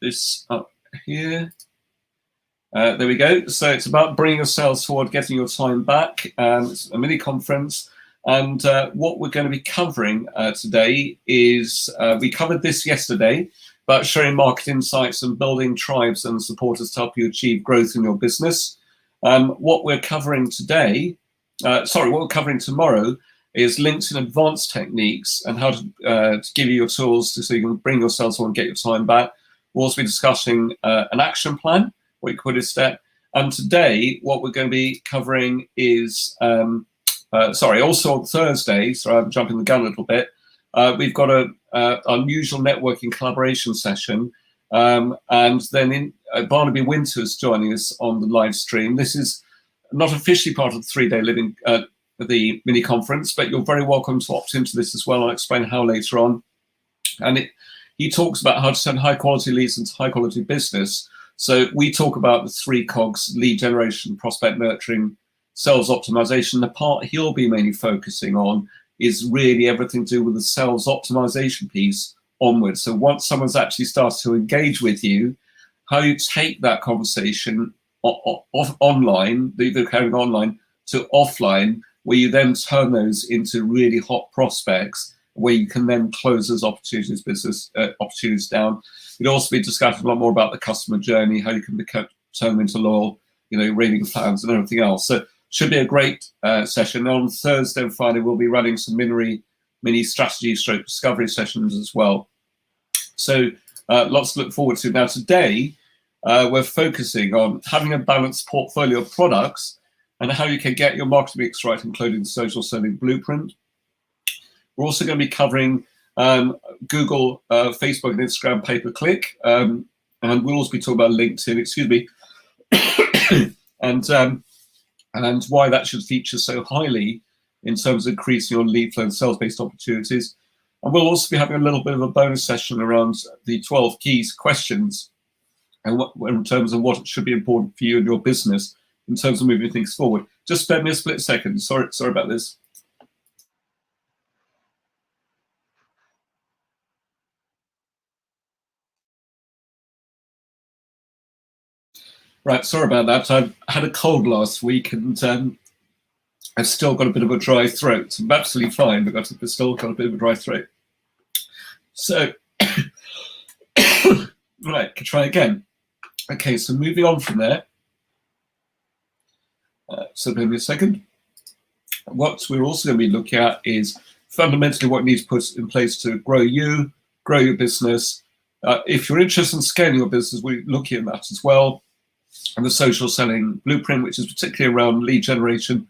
this up here. There we go. So it's about bringing your sales forward, getting your time back. It's a mini conference. And what we're going to be covering today is, we covered this yesterday, about sharing market insights and building tribes and supporters to help you achieve growth in your business. What we're covering today, what we're covering tomorrow is LinkedIn advanced techniques and how to give you your tools so you can bring your sales forward and get your time back. We'll also be discussing an action plan, what you could a step. And today, what we're going to be covering is, also on Thursday, so I'm jumping the gun a little bit, we've got a unusual networking collaboration session, and then Barnaby Winter's joining us on the live stream. This is not officially part of the 3-day living, the mini conference, but you're very welcome to opt into this as well. I'll explain how later on. And he talks about how to send high quality leads into high quality business. So we talk about the 3 cogs: lead generation, prospect nurturing, sales optimization. The part he'll be mainly focusing on is really everything to do with the sales optimization piece onwards. So once someone's actually started to engage with you, how you take that conversation online, they're carrying online, to offline, where you then turn those into really hot prospects, where you can then close those opportunities, business opportunities down. We'd also be discussing a lot more about the customer journey, how you can turn them into loyal, raving fans and everything else. So should be a great session. On Thursday and Friday, we'll be running some mini strategy stroke discovery sessions as well. So lots to look forward to. Now today, we're focusing on having a balanced portfolio of products and how you can get your marketing mix right, including the social selling blueprint. We're also going to be covering Google, Facebook, and Instagram pay-per-click, and we'll also be talking about LinkedIn, and why that should feature so highly in terms of increasing your lead flow and sales-based opportunities. And we'll also be having a little bit of a bonus session around the 12 keys questions, and in terms of what should be important for you and your business in terms of moving things forward. Just spare me a split second. Sorry about this. Right, sorry about that. I had a cold last week, and I've still got a bit of a dry throat. I'm absolutely fine, but I've still got a bit of a dry throat. So, right, can try again. Okay, so moving on from there. So give me a second. What we're also going to be looking at is fundamentally what you need to put in place to grow your business. If you're interested in scaling your business, we're looking at that as well. And the social selling blueprint, which is particularly around lead generation,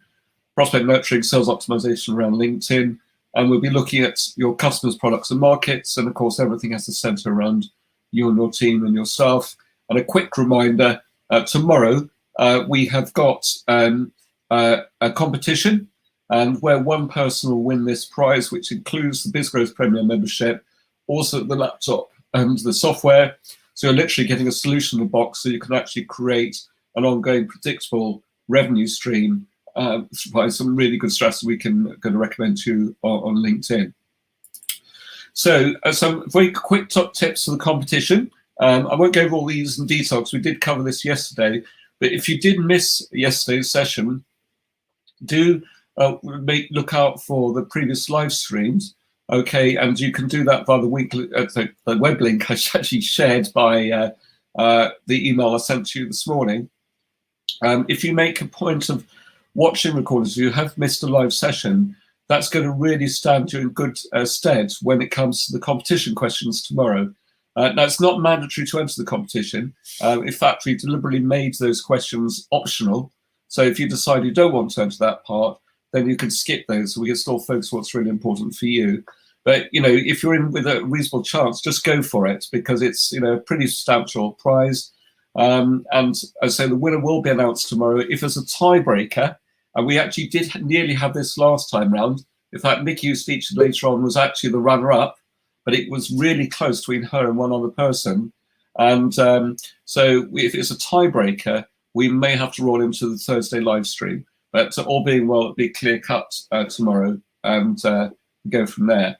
prospect nurturing, sales optimization around LinkedIn. And we'll be looking at your customers, products, and markets. And of course, everything has to center around you and your team and yourself. And a quick reminder, tomorrow we have got a competition, and where one person will win this prize, which includes the BizGrowth Premier membership, also the laptop and the software. So you're literally getting a solution in the box so you can actually create an ongoing predictable revenue stream by some really good strategies we can going to recommend to you on LinkedIn. So some very quick top tips for the competition. I won't go over all these in detail because we did cover this yesterday, but if you did miss yesterday's session, do look out for the previous live streams. Okay, and you can do that via the web link I actually shared by the email I sent to you this morning. If you make a point of watching recordings, you have missed a live session, that's going to really stand you in good stead when it comes to the competition questions tomorrow. Now, it's not mandatory to enter the competition. In fact, we deliberately made those questions optional. So if you decide you don't want to enter that part, then you can skip those. So we can still focus on what's really important for you. But, if you're in with a reasonable chance, just go for it, because it's, a pretty substantial prize. And as I say, the winner will be announced tomorrow. If there's a tiebreaker, and we actually did nearly have this last time round. In fact, Nikki, who's featured later on, was actually the runner-up, but it was really close between her and one other person. And so if it's a tiebreaker, we may have to roll into the Thursday live stream. But all being well, it'll be clear-cut tomorrow, and go from there.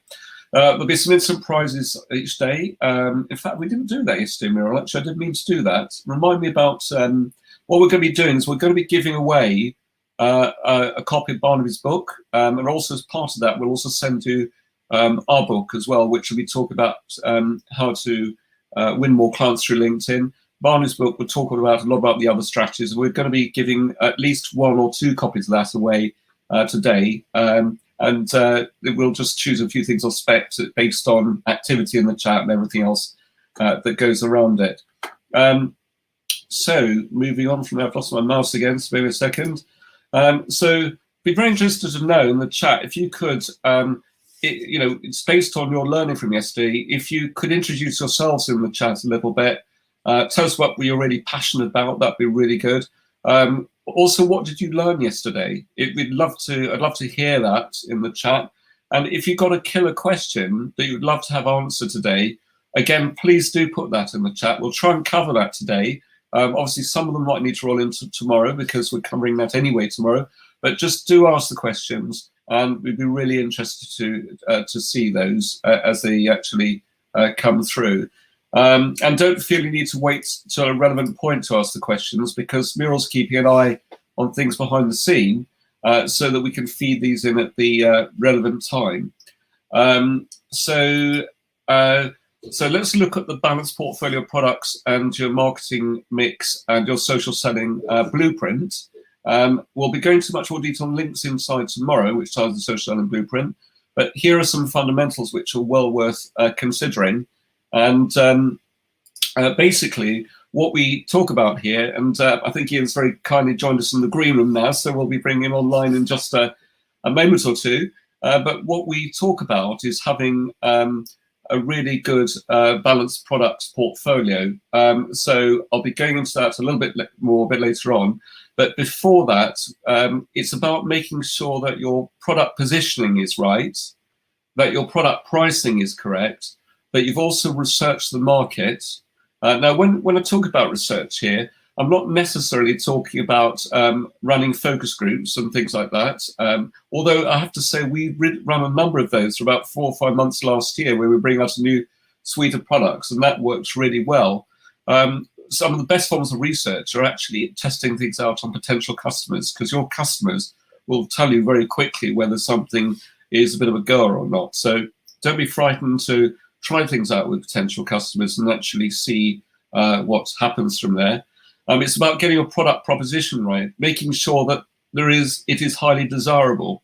There'll be some instant prizes each day. In fact, we didn't do that yesterday, Muriel. Actually, I didn't mean to do that. Remind me about what we're going to be doing is we're going to be giving away a copy of Barnaby's book. And also as part of that, we'll also send you our book as well, which will be talking about how to win more clients through LinkedIn. Barney's book will talk about a lot about the other strategies. We're going to be giving at least 1 or 2 copies of that away today. We'll just choose a few things on spec based on activity in the chat and everything else that goes around it. So moving on from there, I've lost my mouse again, so maybe a second. So be very interested to know in the chat if you could, it's based on your learning from yesterday. If you could introduce yourselves in the chat a little bit, tell us what you're really passionate about. That'd be really good. Also, what did you learn yesterday? I'd love to hear that in the chat. And if you've got a killer question that you'd love to have answered today, again, please do put that in the chat. We'll try and cover that today. Obviously, some of them might need to roll into tomorrow because we're covering that anyway tomorrow. But just do ask the questions, and we'd be really interested to see those as they actually come through. And don't feel you need to wait till a relevant point to ask the questions, because Muriel's keeping an eye on things behind the scene so that we can feed these in at the relevant time. So let's look at the balanced portfolio of products and your marketing mix and your social selling blueprint. We'll be going into much more detail on links inside tomorrow, which ties the social selling blueprint. But here are some fundamentals which are well worth considering. And basically, what we talk about here, and I think Ian's very kindly joined us in the green room now, so we'll be bringing him online in just a moment or two. But what we talk about is having a really good balanced products portfolio. So I'll be going into that a little bit more a bit later on. But before that, it's about making sure that your product positioning is right, that your product pricing is correct, that you've also researched the market. Now, when I talk about research here, I'm not necessarily talking about running focus groups and things like that. Although I have to say we run a number of those for about 4 or 5 months last year, where we bring out a new suite of products, and that works really well. Some of the best forms of research are actually testing things out on potential customers, because your customers will tell you very quickly whether something is a bit of a goer or not. So don't be frightened to try things out with potential customers and actually see what happens from there. It's about getting your product proposition right, making sure that it is highly desirable.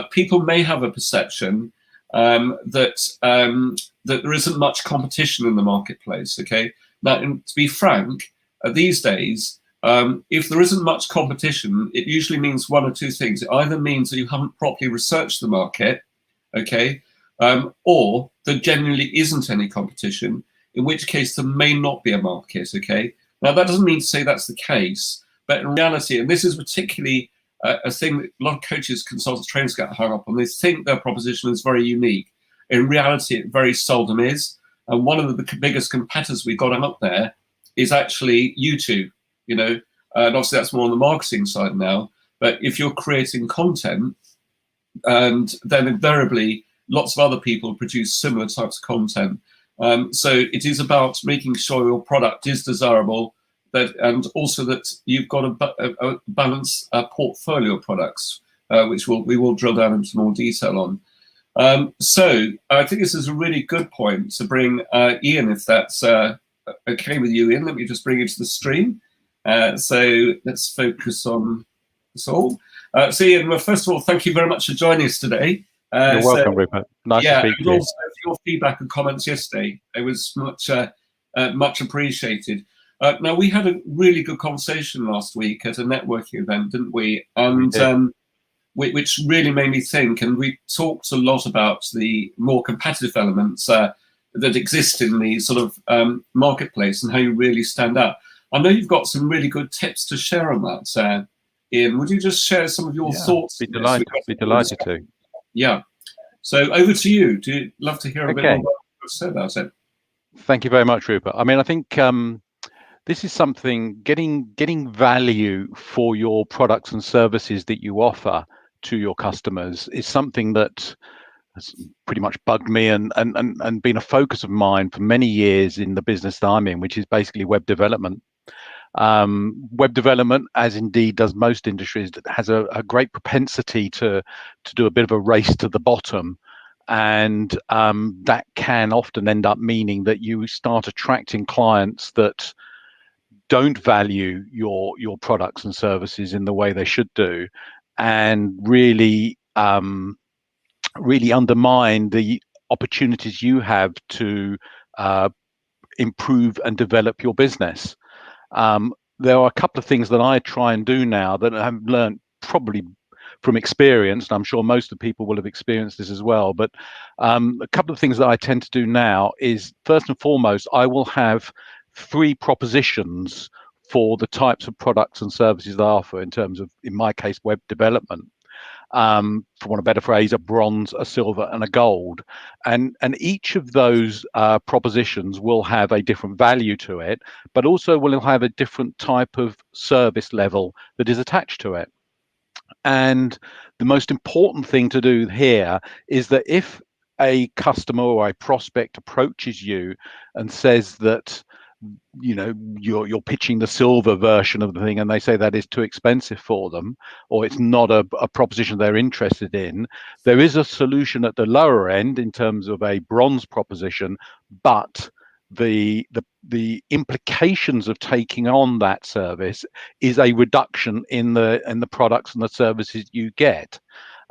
People may have a perception that there isn't much competition in the marketplace. Okay, now to be frank, these days, if there isn't much competition, it usually means one or two things. It either means that you haven't properly researched the market, okay, or there genuinely isn't any competition, in which case there may not be a market, okay? Now, that doesn't mean to say that's the case, but in reality, and this is particularly a thing that a lot of coaches, consultants, trainers get hung up on, they think their proposition is very unique. In reality, it very seldom is. And one of the biggest competitors we've got out there is actually YouTube, and obviously that's more on the marketing side now. But if you're creating content, and then invariably lots of other people produce similar types of content. So it is about making sure your product is desirable, and also that you've got a balanced portfolio of products, which we will drill down into more detail on. So I think this is a really good point to bring Ian, if that's okay with you, Ian. Let me just bring you to the stream. So let's focus on this all. So Ian, well, first of all, thank you very much for joining us today. You're welcome, Rupert. Nice to speak to you. Also for your feedback and comments yesterday. It was much appreciated. Now, we had a really good conversation last week at a networking event, didn't we? And which really made me think, and we talked a lot about the more competitive elements that exist in the sort of marketplace and how you really stand out. I know you've got some really good tips to share on that, Ian. Would you just share some of your thoughts? Be delighted to. Yeah. So over to you. Do you love to hear a bit more about what you said about it? Thank you very much, Rupert. I mean, I think this is something, getting value for your products and services that you offer to your customers is something that has pretty much bugged me and been a focus of mine for many years in the business that I'm in, which is basically web development. Web development, as indeed does most industries, has a great propensity to do a bit of a race to the bottom, and that can often end up meaning that you start attracting clients that don't value your products and services in the way they should do, and really really undermine the opportunities you have to improve and develop your business. There are a couple of things that I try and do now that I've learned probably from experience, and I'm sure most of the people will have experienced this as well. But a couple of things that I tend to do now is, first and foremost, I will have 3 propositions for the types of products and services that I offer in terms of, in my case, web development. For want of a better phrase, a bronze, a silver, and a gold, and each of those propositions will have a different value to it, but also will have a different type of service level that is attached to it. And the most important thing to do here is that if a customer or a prospect approaches you and says that, you know, you're pitching the silver version of the thing, and they say that is too expensive for them, or it's not a proposition they're interested in, there is a solution at the lower end in terms of a bronze proposition, but the implications of taking on that service is a reduction in the products and the services you get.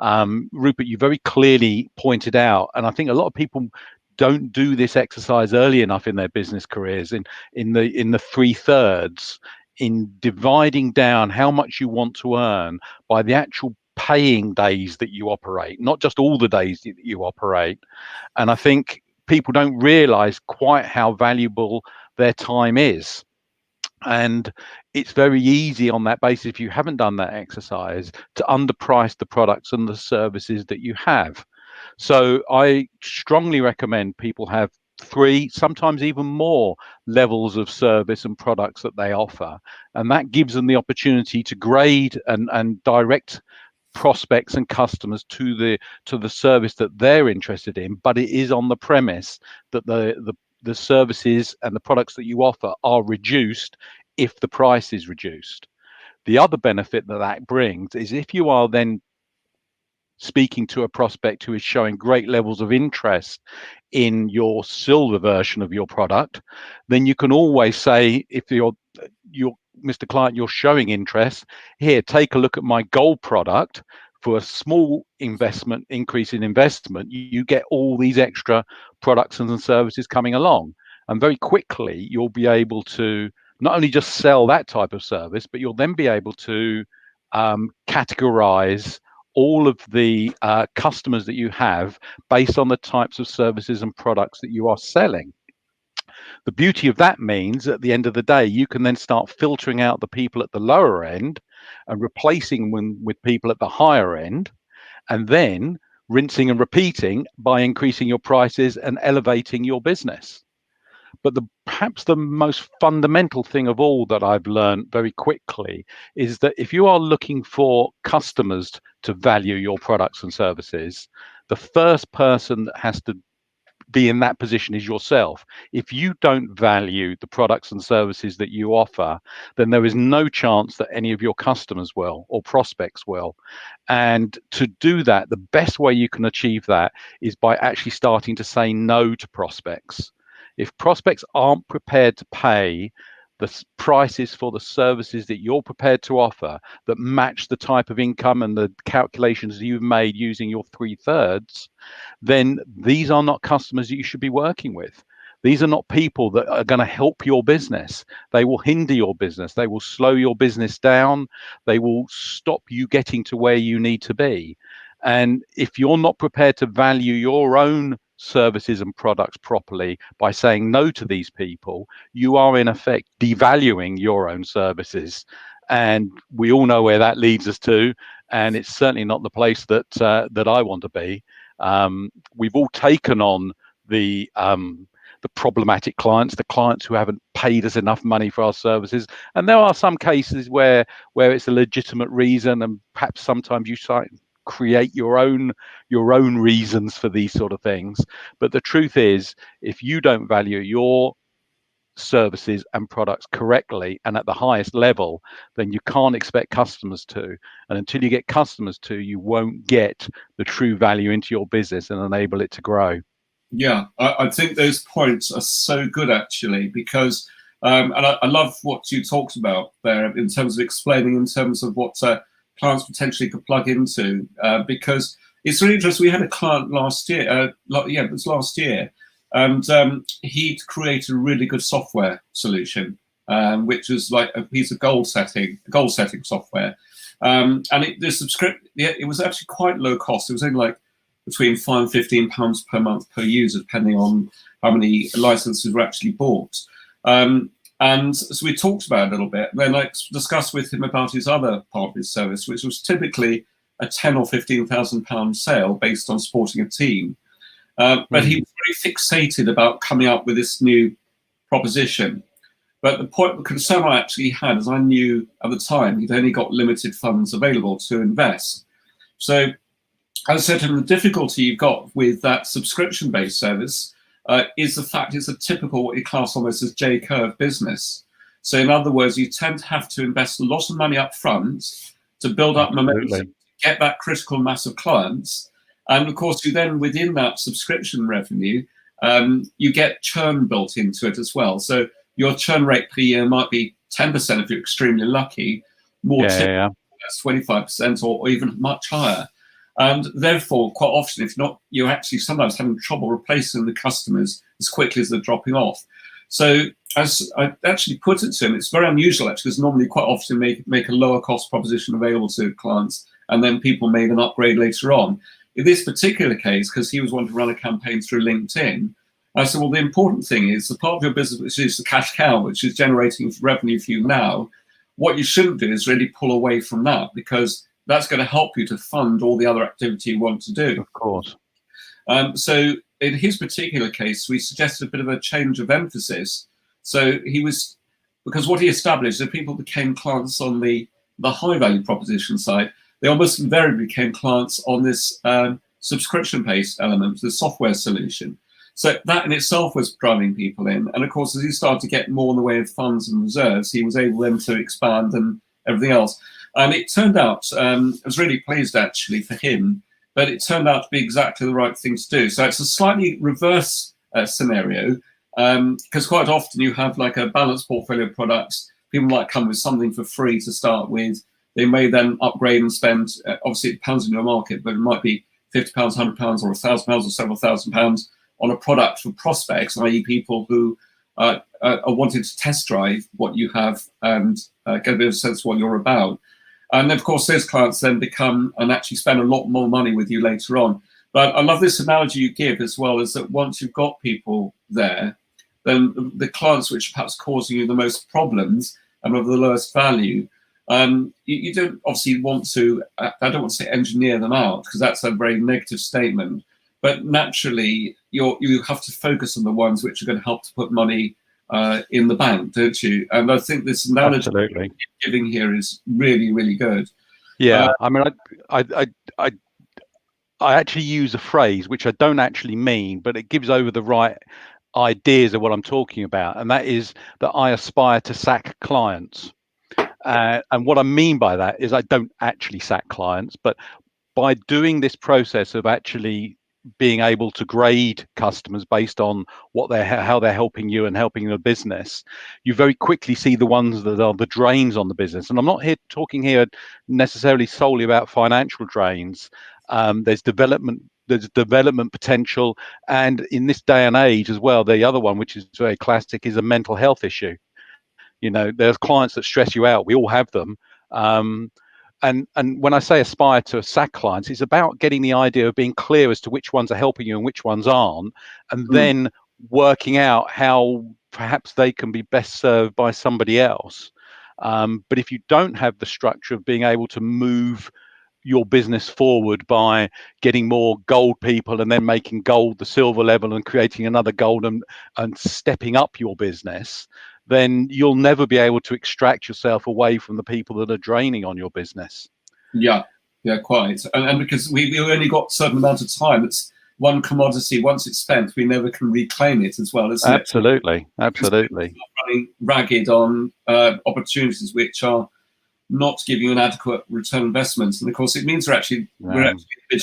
Rupert, you very clearly pointed out, and I think a lot of people don't do this exercise early enough in their business careers, in the 3/3, in dividing down how much you want to earn by the actual paying days that you operate, not just all the days that you operate. And I think people don't realize quite how valuable their time is. And it's very easy on that basis, if you haven't done that exercise, to underprice the products and the services that you have. So I strongly recommend people have 3, sometimes even more levels of service and products that they offer. And that gives them the opportunity to grade and direct prospects and customers to the service that they're interested in, but it is on the premise that the services and the products that you offer are reduced if the price is reduced. The other benefit that brings is, if you are then speaking to a prospect who is showing great levels of interest in your silver version of your product, then you can always say, if you're Mr. Client, you're showing interest here, take a look at my gold product. For a small increase in investment, you get all these extra products and services coming along, and very quickly you'll be able to not only just sell that type of service, but you'll then be able to categorize all of the customers that you have based on the types of services and products that you are selling. The beauty of that means, at the end of the day, you can then start filtering out the people at the lower end and replacing them with people at the higher end, and then rinsing and repeating by increasing your prices and elevating your business. But perhaps the most fundamental thing of all that I've learned very quickly is that if you are looking for customers to value your products and services, the first person that has to be in that position is yourself. If you don't value the products and services that you offer, then there is no chance that any of your customers will, or prospects will. And to do that, the best way you can achieve that is by actually starting to say no to prospects. If prospects aren't prepared to pay the prices for the services that you're prepared to offer that match the type of income and the calculations you've made using your 3/3, then these are not customers that you should be working with. These are not people that are going to help your business. They will hinder your business. They will slow your business down. They will stop you getting to where you need to be. And if you're not prepared to value your own services and products properly by saying no to these people, you are in effect devaluing your own services. And we all know where that leads us to. And it's certainly not the place that that I want to be. We've all taken on the problematic clients, the clients who haven't paid us enough money for our services, and there are some cases where it's a legitimate reason, and perhaps sometimes you create your own reasons for these sort of things. But the truth is, if you don't value your services and products correctly and at the highest level, then you can't expect customers to. And until you get customers to, you won't get the true value into your business and enable it to grow. Yeah, I think those points are so good actually, because and I love what you talked about there in terms of explaining in terms of what clients potentially could plug into, because it's really interesting. We had a client last year, yeah, it was last year, and he'd created a really good software solution, which was like a piece of goal setting software, and it was actually quite low cost. It was only like between £5 and £15 per month per user, depending on how many licenses were actually bought. And so we talked about it a little bit. Then I discussed with him about his other part of his service, which was typically a £10,000 or £15,000 sale based on supporting a team. But he was very fixated about coming up with this new proposition. But the concern I actually had is I knew at the time he'd only got limited funds available to invest. So I said to him, the difficulty you've got with that subscription-based service is the fact it's a typical, what you class almost as J-curve business. So in other words, you tend to have to invest a lot of money up front to build up momentum, get that critical mass of clients. And of course, you then, within that subscription revenue, you get churn built into it as well. So your churn rate per year might be 10% if you're extremely lucky, more typically that's 25% or even much higher. And therefore, quite often, if not, you're actually sometimes having trouble replacing the customers as quickly as they're dropping off. So as I actually put it to him, it's very unusual actually, because normally quite often make a lower cost proposition available to clients, and then people may then upgrade later on. In this particular case, because he was wanting to run a campaign through LinkedIn, I said, well, the important thing is the part of your business which is the cash cow, which is generating revenue for you now. What you shouldn't do is really pull away from that, because that's going to help you to fund all the other activity you want to do. Of course. So in his particular case, we suggested a bit of a change of emphasis. So because what he established, if people became clients on the high value proposition side, they almost invariably became clients on this subscription-based element, the software solution. So that in itself was driving people in. And of course, as he started to get more in the way of funds and reserves, he was able then to expand and everything else. And it turned out, I was really pleased actually for him, but it turned out to be exactly the right thing to do. So it's a slightly reverse scenario, because quite often you have like a balanced portfolio of products. People might come with something for free to start with. They may then upgrade and spend, obviously it depends on your market, but it might be £50, £100 or £1,000 or several £1,000 on a product for prospects, i.e. people who are wanting to test drive what you have and get a bit of a sense of what you're about. And of course, those clients then become and actually spend a lot more money with you later on. But I love this analogy you give as well, is that once you've got people there, then the clients which are perhaps causing you the most problems and of the lowest value, you don't obviously want to, I don't want to say engineer them out, because that's a very negative statement. But naturally, you have to focus on the ones which are going to help to put money in the bank, don't you? And I think this analogy you're giving here is really, really good. Yeah, I mean, I actually use a phrase which I don't actually mean, but it gives over the right ideas of what I'm talking about, and that is that I aspire to sack clients. And what I mean by that is I don't actually sack clients, but by doing this process of actually being able to grade customers based on how they're helping you and helping the business, you very quickly see the ones that are the drains on the business. And I'm not talking here necessarily solely about financial drains. There's development potential, and in this day and age as well, the other one, which is very classic, is a mental health issue. There's clients that stress you out. We all have them. And when I say aspire to sack clients, it's about getting the idea of being clear as to which ones are helping you and which ones aren't, and then working out how perhaps they can be best served by somebody else. But if you don't have the structure of being able to move your business forward by getting more gold people and then making gold the silver level and creating another gold and stepping up your business, then you'll never be able to extract yourself away from the people that are draining on your business. Yeah. Yeah, quite. And because we only got a certain amount of time, it's one commodity. Once it's spent, we never can reclaim it as well, isn't it? Absolutely, absolutely. Running ragged on opportunities which are not giving you an adequate return on investment, and of course it means we're actually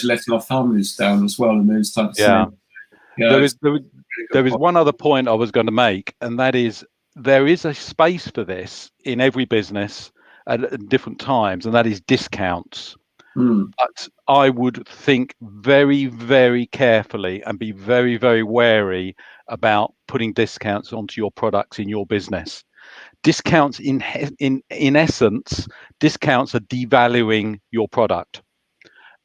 letting our families down as well in those types of scenarios. Yeah, there is one other point I was going to make, and that is there is a space for this in every business at different times, and that is discounts. But I would think very, very carefully and be very, very wary about putting discounts onto your products in your business. Discounts, in essence, discounts are devaluing your product.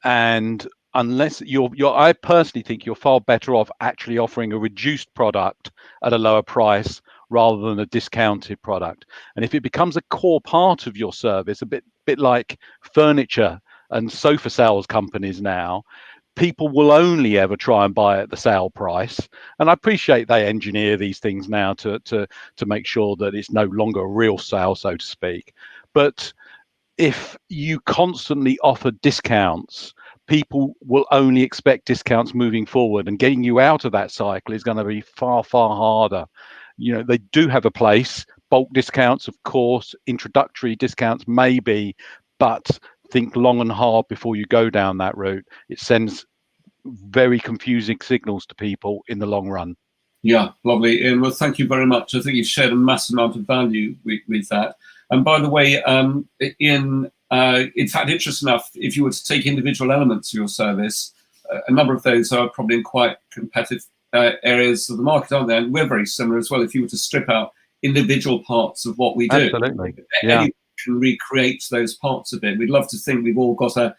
And unless I personally think you're far better off actually offering a reduced product at a lower price rather than a discounted product. And if it becomes a core part of your service, a bit like furniture and sofa sales companies now, people will only ever try and buy at the sale price. And I appreciate they engineer these things now to make sure that it's no longer a real sale, so to speak. But if you constantly offer discounts, people will only expect discounts moving forward, and getting you out of that cycle is going to be far, far harder. You know, they do have a place. Bulk discounts, of course, introductory discounts maybe, but think long and hard before you go down that route. It sends very confusing signals to people in the long run. Yeah, lovely. Ian, well, thank you very much. I think you've shared a massive amount of value with that. And by the way, Ian, in fact, interesting enough, if you were to take individual elements of your service, a number of those are probably in quite competitive areas of the market, aren't they? And we're very similar as well. If you were to strip out individual parts of what we do, absolutely, yeah, can recreate those parts of it. We'd love to think we've all got a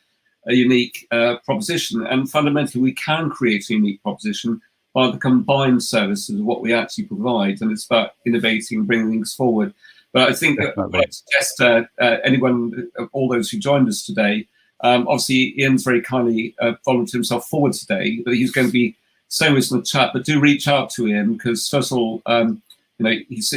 unique proposition, and fundamentally we can create a unique proposition by the combined services of what we actually provide, and it's about innovating, bringing things forward. But I think I suggest anyone, all those who joined us today, obviously Ian's very kindly volunteered himself forward today, but he's going to be saying this in the chat, but do reach out to Ian, because first of all, you know, he's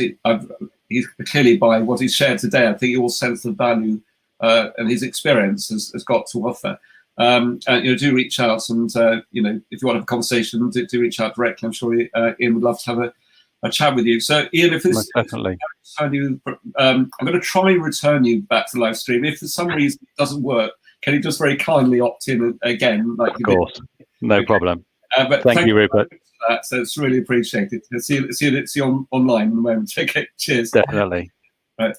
clearly, by what he's shared today, I think he will sense the value and his experience has got to offer. And you know, do reach out, and you know, if you want to have a conversation, do reach out directly. I'm sure Ian would love to have a chat with you. So Ian, if this definitely, I'm going to try and return you back to the live stream. If for some reason it doesn't work, can you just very kindly opt in again? Like, of course, no problem. But thank you, Rupert. For that. So it's really appreciated. See you online in a moment. Okay, cheers. Definitely. Right.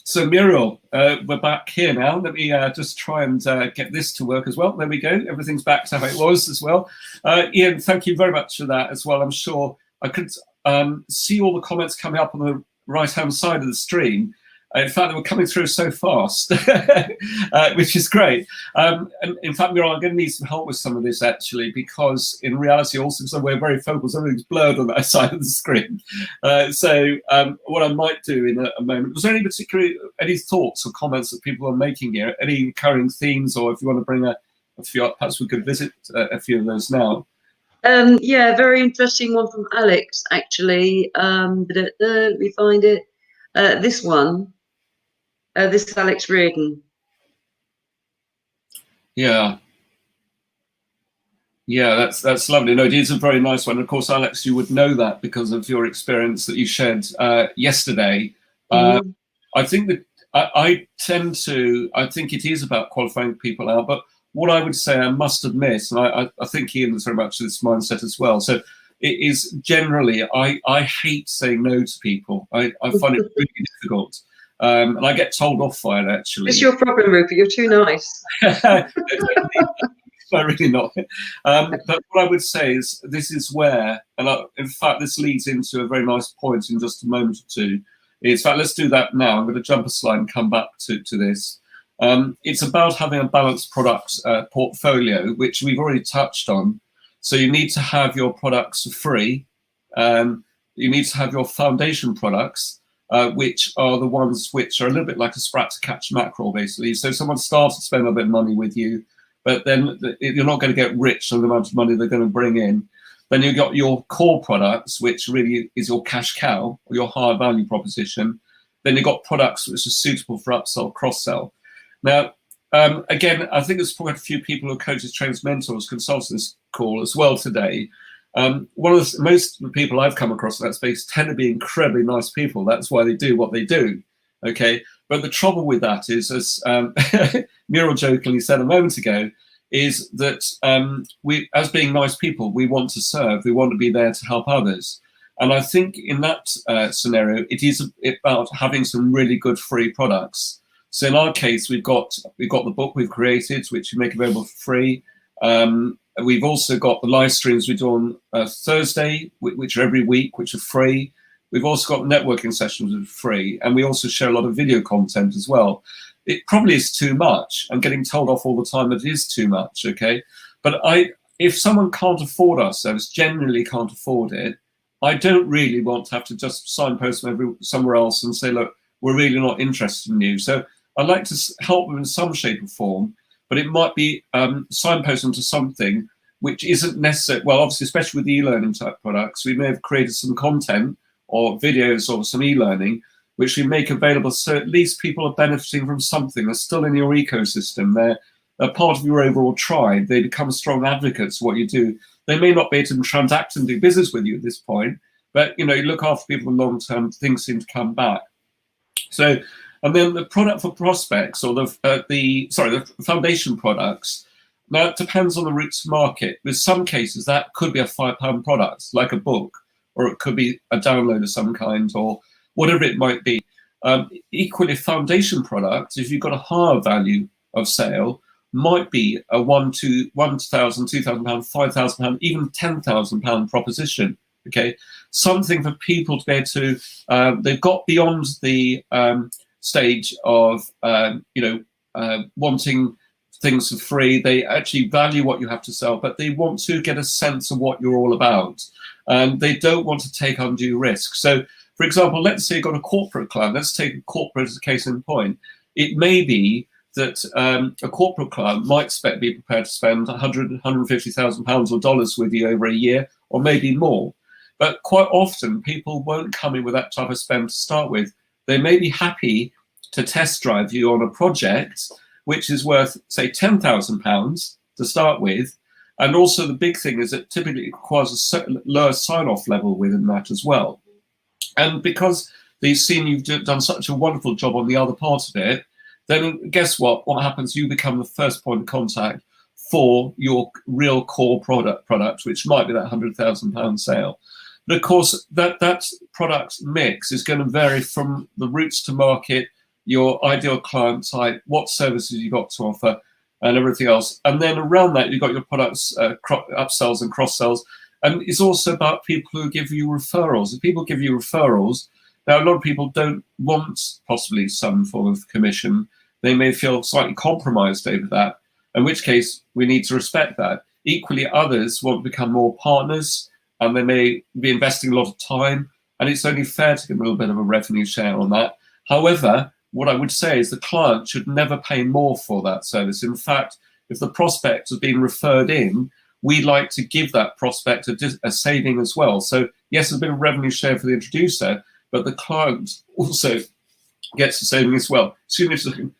So Muriel, we're back here now. Let me just try and get this to work as well. There we go. Everything's back to how it was as well. Ian, thank you very much for that as well. I'm sure I could see all the comments coming up on the right-hand side of the stream. In fact, they were coming through so fast, which is great. And in fact, Muriel, I'm going to need some help with some of this actually, because in reality, also, so we're very focused, everything's blurred on that side of the screen. So what I might do in a moment, was there any thoughts or comments that people are making here? Any recurring themes, or if you want to bring a few up, perhaps we could visit a few of those now. Yeah, very interesting one from Alex, actually. We find it. This one. This is Alex Reardon. Yeah, that's lovely. No, it is a very nice one. Of course, Alex, you would know that because of your experience that you shared yesterday. I think that I think it is about qualifying people out. But what I would say, I must admit, and I think Ian is very much this mindset as well. So it is generally, I hate saying no to people. I find it really difficult. And I get told off by it, actually. It's your problem, Rupert. You're too nice. No, really not. But what I would say is this is where, and in fact, this leads into a very nice point in just a moment or two. In fact, let's do that now. I'm going to jump a slide and come back to this. It's about having a balanced product portfolio, which we've already touched on. So you need to have your products free. You need to have your foundation products, which are the ones which are a little bit like a sprat to catch mackerel, basically. So someone starts to spend a bit of money with you, but then you're not going to get rich on the amount of money they're going to bring in. Then you've got your core products, which really is your cash cow, or your higher value proposition. Then you've got products which are suitable for upsell, cross-sell. Now, again, I think there's quite a few people who are coaches, trainers, mentors, consultants on this call as well today. One of the most people I've come across in that space tend to be incredibly nice people. That's why they do what they do. Okay, but the trouble with that is, as Muriel jokingly said a moment ago, is that we, as being nice people, we want to serve, we want to be there to help others. And I think in that scenario, it is about having some really good free products. So in our case, we've got the book we've created, which we make available for free. We've also got the live streams we do on Thursday, which are every week, which are free. We've also got networking sessions that are free, and we also share a lot of video content as well. It probably is too much. I'm getting told off all the time that it is too much, okay? But if someone can't afford our service, generally can't afford it, I don't really want to have to just signpost them somewhere else and say, look, we're really not interested in you. So I'd like to help them in some shape or form, but it might be signpost them to something which isn't necessary. Well, obviously, especially with e-learning type products, we may have created some content or videos or some e-learning, which we make available so at least people are benefiting from something. They're still in your ecosystem. They're part of your overall tribe. They become strong advocates for what you do. They may not be able to transact and do business with you at this point, but you look after people in the long term, things seem to come back. So, and then the product for prospects, or the foundation products, now it depends on the route to market. With some cases, that could be a £5 product, like a book, or it could be a download of some kind, or whatever it might be. Equally, foundation products, if you've got a higher value of sale, might be a £1,000, £2,000, £5,000, even £10,000 proposition. Okay, something for people to be able to. They've got beyond the stage of wanting things for free. They actually value what you have to sell, but they want to get a sense of what you're all about, and they don't want to take undue risk. So, for example, let's say you've got a corporate client. Let's take a corporate as a case in point. It may be that a corporate client might be prepared to spend £100,000, £150,000 or dollars with you over a year, or maybe more. But quite often, people won't come in with that type of spend to start with. They may be happy to test drive you on a project which is worth, say, £10,000 to start with. And also the big thing is that typically it requires a certain lower sign-off level within that as well. And because they've seen you've done such a wonderful job on the other part of it, then guess what? What happens? You become the first point of contact for your real core product, which might be that £100,000 sale. But of course, that product mix is going to vary from the routes to market, your ideal client type, what services you've got to offer, and everything else. And then around that, you've got your products, upsells and cross-sells. And it's also about people who give you referrals. If people give you referrals, now a lot of people don't want possibly some form of commission. They may feel slightly compromised over that, in which case we need to respect that. Equally, others want to become more partners, and they may be investing a lot of time, and it's only fair to give a little bit of a revenue share on that. However, what I would say is the client should never pay more for that service. In fact, if the prospect has been referred in, we like to give that prospect a saving as well. So yes, there's a bit of revenue share for the introducer, but the client also gets a saving as well. Excuse me,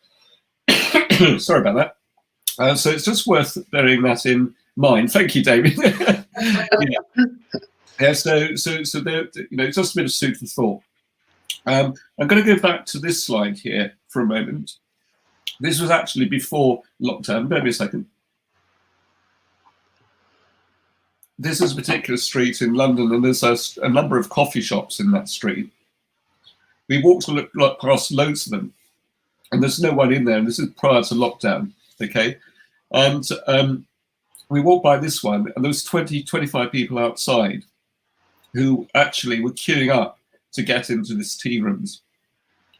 sorry about that. So it's just worth bearing that in mind. Thank you, David. Yeah. So there, just a bit of food for thought. I'm going to go back to this slide here for a moment. This was actually before lockdown. Bear me a second. This is a particular street in London, and there's a number of coffee shops in that street. We walked past loads of them, and there's no one in there, and this is prior to lockdown, okay? And we walked by this one, and there was 20, 25 people outside who actually were queuing up to get into this tea rooms.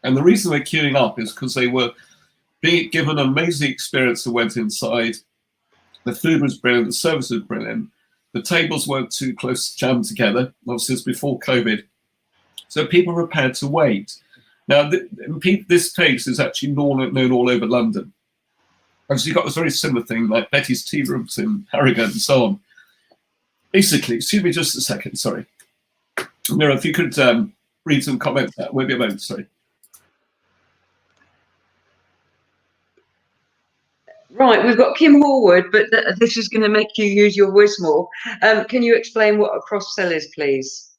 And the reason they're queuing up is because they were being given an amazing experience that went inside. The food was brilliant, the service was brilliant. The tables weren't too close jammed together. Obviously, it's before COVID. So people were prepared to wait. Now, this place is actually known all over London. And so you've got this very similar thing like Betty's Tea Rooms in Harrogate and so on. Basically, excuse me just a second, sorry. Mira, if you could read some comments, that won't be a moment, sorry. Right, we've got Kim Horwood, but this is going to make you use your voice more. Can you explain what a cross-sell is, please?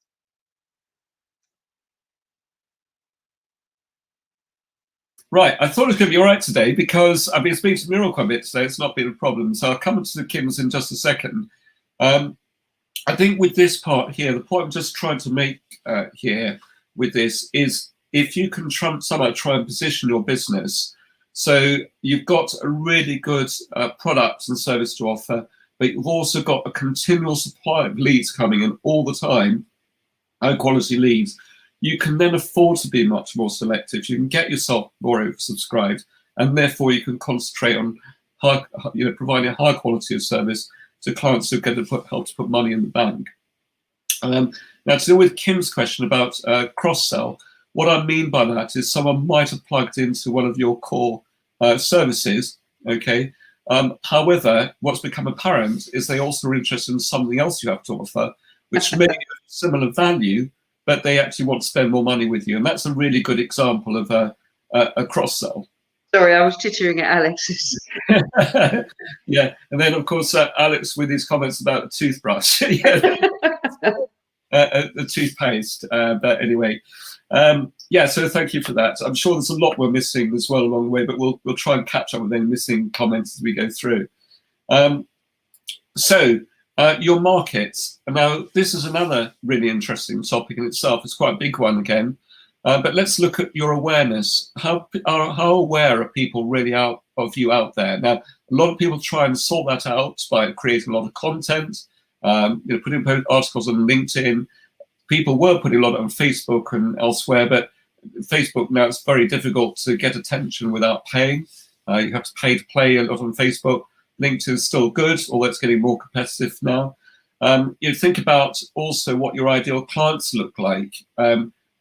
Right, I thought it was going to be all right today because I've been speaking to Muriel quite a bit today. It's not been a problem. So I'll come to the Kims in just a second. I think with this part here, the point I'm just trying to make here with this is if you can somehow try and position your business so you've got a really good product and service to offer, but you've also got a continual supply of leads coming in all the time, high quality leads, you can then afford to be much more selective. You can get yourself more oversubscribed, and therefore you can concentrate on providing a high quality of service to clients who are going to help to put money in the bank. Now, to deal with Kim's question about cross-sell, what I mean by that is someone might have plugged into one of your core services, okay? However, what's become apparent is they also are interested in something else you have to offer, which may be of similar value, but they actually want to spend more money with you. And that's a really good example of a cross-sell. Sorry, I was tittering at Alex's. Yeah, and then of course Alex with his comments about the toothbrush, the toothpaste. But anyway, yeah. So thank you for that. I'm sure there's a lot we're missing as well along the way, but we'll try and catch up with any missing comments as we go through. Your markets. Now, this is another really interesting topic in itself. It's quite a big one again. But let's look at your awareness. How aware are people really of you out there? Now, a lot of people try and sort that out by creating a lot of content, putting articles on LinkedIn. People were putting a lot on Facebook and elsewhere, but Facebook now it's very difficult to get attention without paying. You have to pay to play a lot on Facebook. LinkedIn is still good, although it's getting more competitive now. You think about also what your ideal clients look like.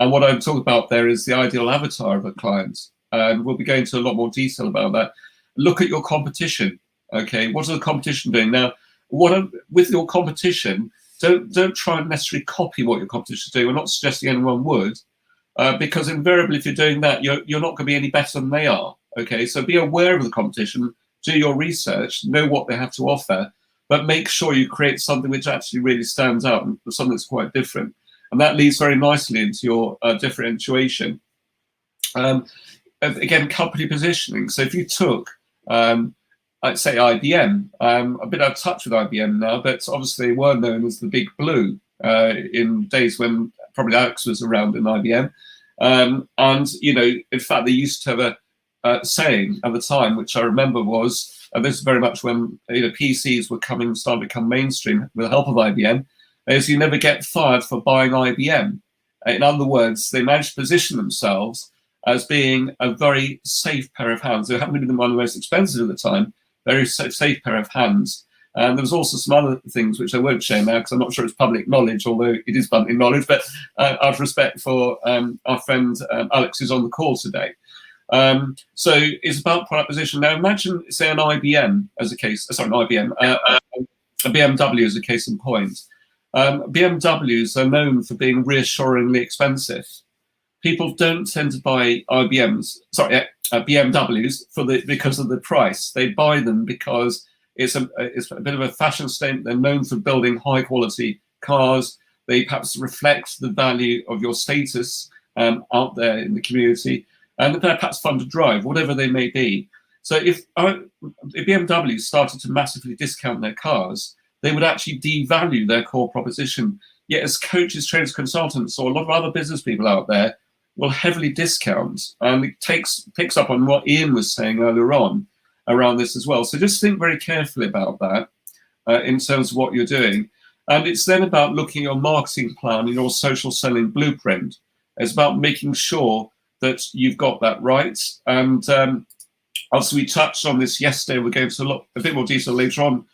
And what I'm talking about there is the ideal avatar of a client. And we'll be going into a lot more detail about that. Look at your competition. Okay, what are the competition doing? Now, with your competition, don't try and necessarily copy what your competition is doing. We're not suggesting anyone would, because invariably if you're doing that, you're not going to be any better than they are. Okay, so be aware of the competition, do your research, know what they have to offer, but make sure you create something which actually really stands out and something that's quite different. And that leads very nicely into your differentiation. Again, company positioning. So if you took, I'd say IBM, a bit out of touch with IBM now, but obviously they were known as the Big Blue in days when probably Alex was around in IBM. And, in fact, they used to have a saying at the time, which I remember was, and this is very much when PCs were starting to become mainstream with the help of IBM, is you never get fired for buying IBM. In other words, they managed to position themselves as being a very safe pair of hands. They happened to be one of the most expensive at the time, very safe pair of hands. And there was also some other things which I won't share now because I'm not sure it's public knowledge, although it is public knowledge, but out of respect for our friend Alex who's on the call today. So it's about product position. Now imagine, say, an IBM as a case, sorry, an IBM, a BMW as a case in point. BMWs are known for being reassuringly expensive. People don't tend to buy BMWs because of the price. They buy them because it's a bit of a fashion statement. They're known for building high quality cars. They perhaps reflect the value of your status out there in the community, and they're perhaps fun to drive, whatever they may be. So if BMW started to massively discount their cars, they would actually devalue their core proposition. Yet as coaches, trainers, consultants, or a lot of other business people out there will heavily discount. And it picks up on what Ian was saying earlier on around this as well. So just think very carefully about that in terms of what you're doing. And it's then about looking at your marketing plan and your social selling blueprint. It's about making sure that you've got that right. And obviously we touched on this yesterday. We're going to a bit more detail later on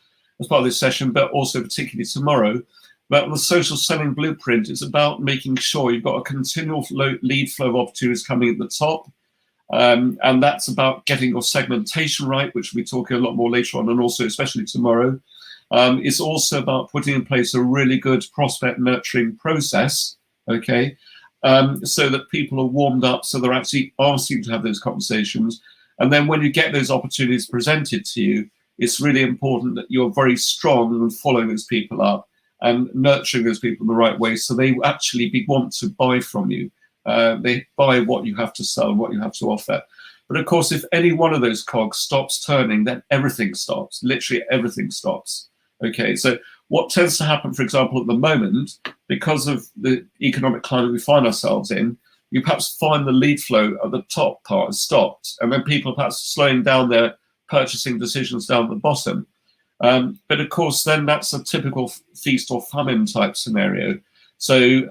as part of this session, but also particularly tomorrow. But on the social selling blueprint, it's about making sure you've got a continual lead flow of opportunities coming at the top. And that's about getting your segmentation right, which we'll be talking a lot more later on, and also especially tomorrow. It's also about putting in place a really good prospect nurturing process, okay, so that people are warmed up, so they're actually asking to have those conversations. And then when you get those opportunities presented to you, it's really important that you're very strong in following those people up and nurturing those people in the right way, so they actually want to buy from you. They buy what you have to sell, what you have to offer. But of course, if any one of those cogs stops turning, then everything stops. Literally everything stops. Okay, so what tends to happen, for example, at the moment, because of the economic climate we find ourselves in, you perhaps find the lead flow at the top part has stopped, and then people are perhaps slowing down their purchasing decisions down at the bottom. But of course, then that's a typical feast or famine type scenario. So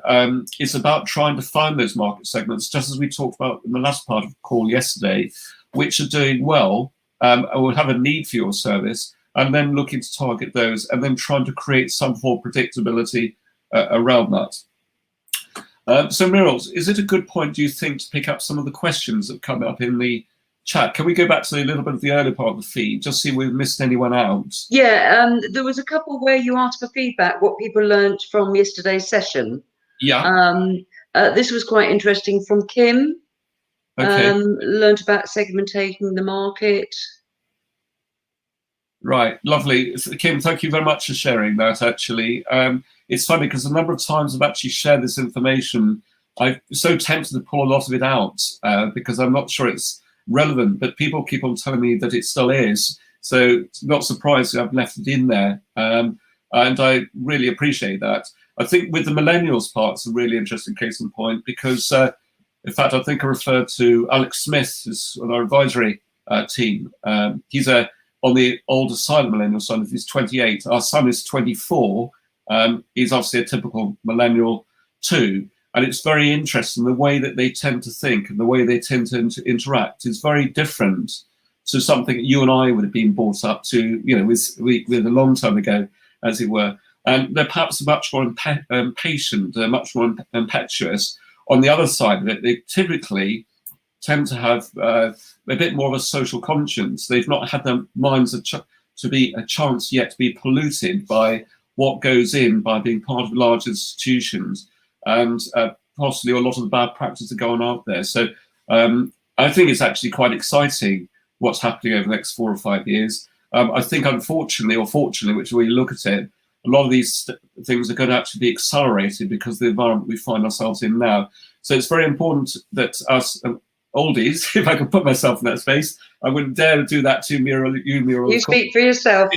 it's about trying to find those market segments, just as we talked about in the last part of the call yesterday, which are doing well and will have a need for your service, and then looking to target those, and then trying to create some form of predictability around that. So Muriel, is it a good point, do you think, to pick up some of the questions that come up in the chat? Can we go back to a little bit of the earlier part of the feed, just see if we've missed anyone out? Yeah, there was a couple where you asked for feedback, what people learnt from yesterday's session. Yeah. This was quite interesting from Kim. Okay. Learnt about segmentating the market. Right, lovely. Kim, thank you very much for sharing that, actually. It's funny because a number of times I've actually shared this information. I'm so tempted to pull a lot of it out because I'm not sure it's relevant, but people keep on telling me that it still is. So it's not surprising I've left it in there. And I really appreciate that. I think with the millennials part, it's a really interesting case in point because, in fact, I think I referred to Alex Smith, who's on our advisory team. He's on the older side of millennial son. He's 28. Our son is 24. He's obviously a typical millennial too. And it's very interesting the way that they tend to think and the way they tend to interact is very different to something that you and I would have been brought up to, you know, with a long time ago, as it were. And they're perhaps much more impatient, much more impetuous. On the other side of it, they typically tend to have a bit more of a social conscience. They've not had their minds to be a chance yet to be polluted by what goes in by being part of large institutions, and possibly a lot of the bad practice that go on out there. So I think it's actually quite exciting what's happening over the next 4 or 5 years. I think unfortunately, or fortunately, which way you look at it, a lot of these things are going to actually be accelerated because of the environment we find ourselves in now. So it's very important that us oldies, if I could put myself in that space, I wouldn't dare to do that to Muriel. You speak for yourself.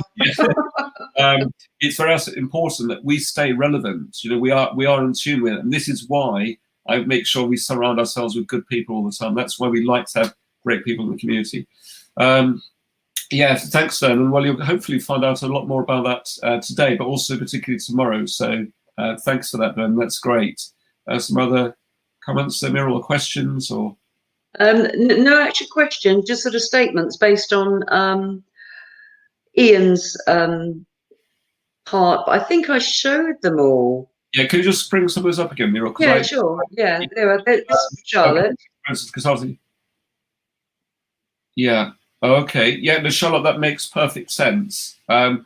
It's for us important that we stay relevant. You know, we are in tune with it, and this is why I make sure we surround ourselves with good people all the time. That's why we like to have great people in the community. Yeah, thanks, Vernon. Well, you'll hopefully find out a lot more about that today, but also particularly tomorrow. So thanks for that, Vernon. That's great. Some other comments, Muriel, or questions, or? No actual questions, just sort of statements based on Ian's part. But I think I showed them all. Yeah, can you just bring some of those up again, Muriel? Yeah, sure. Yeah, there are. This is Charlotte. Okay. Yeah. Okay. Yeah, no, Charlotte, that makes perfect sense. I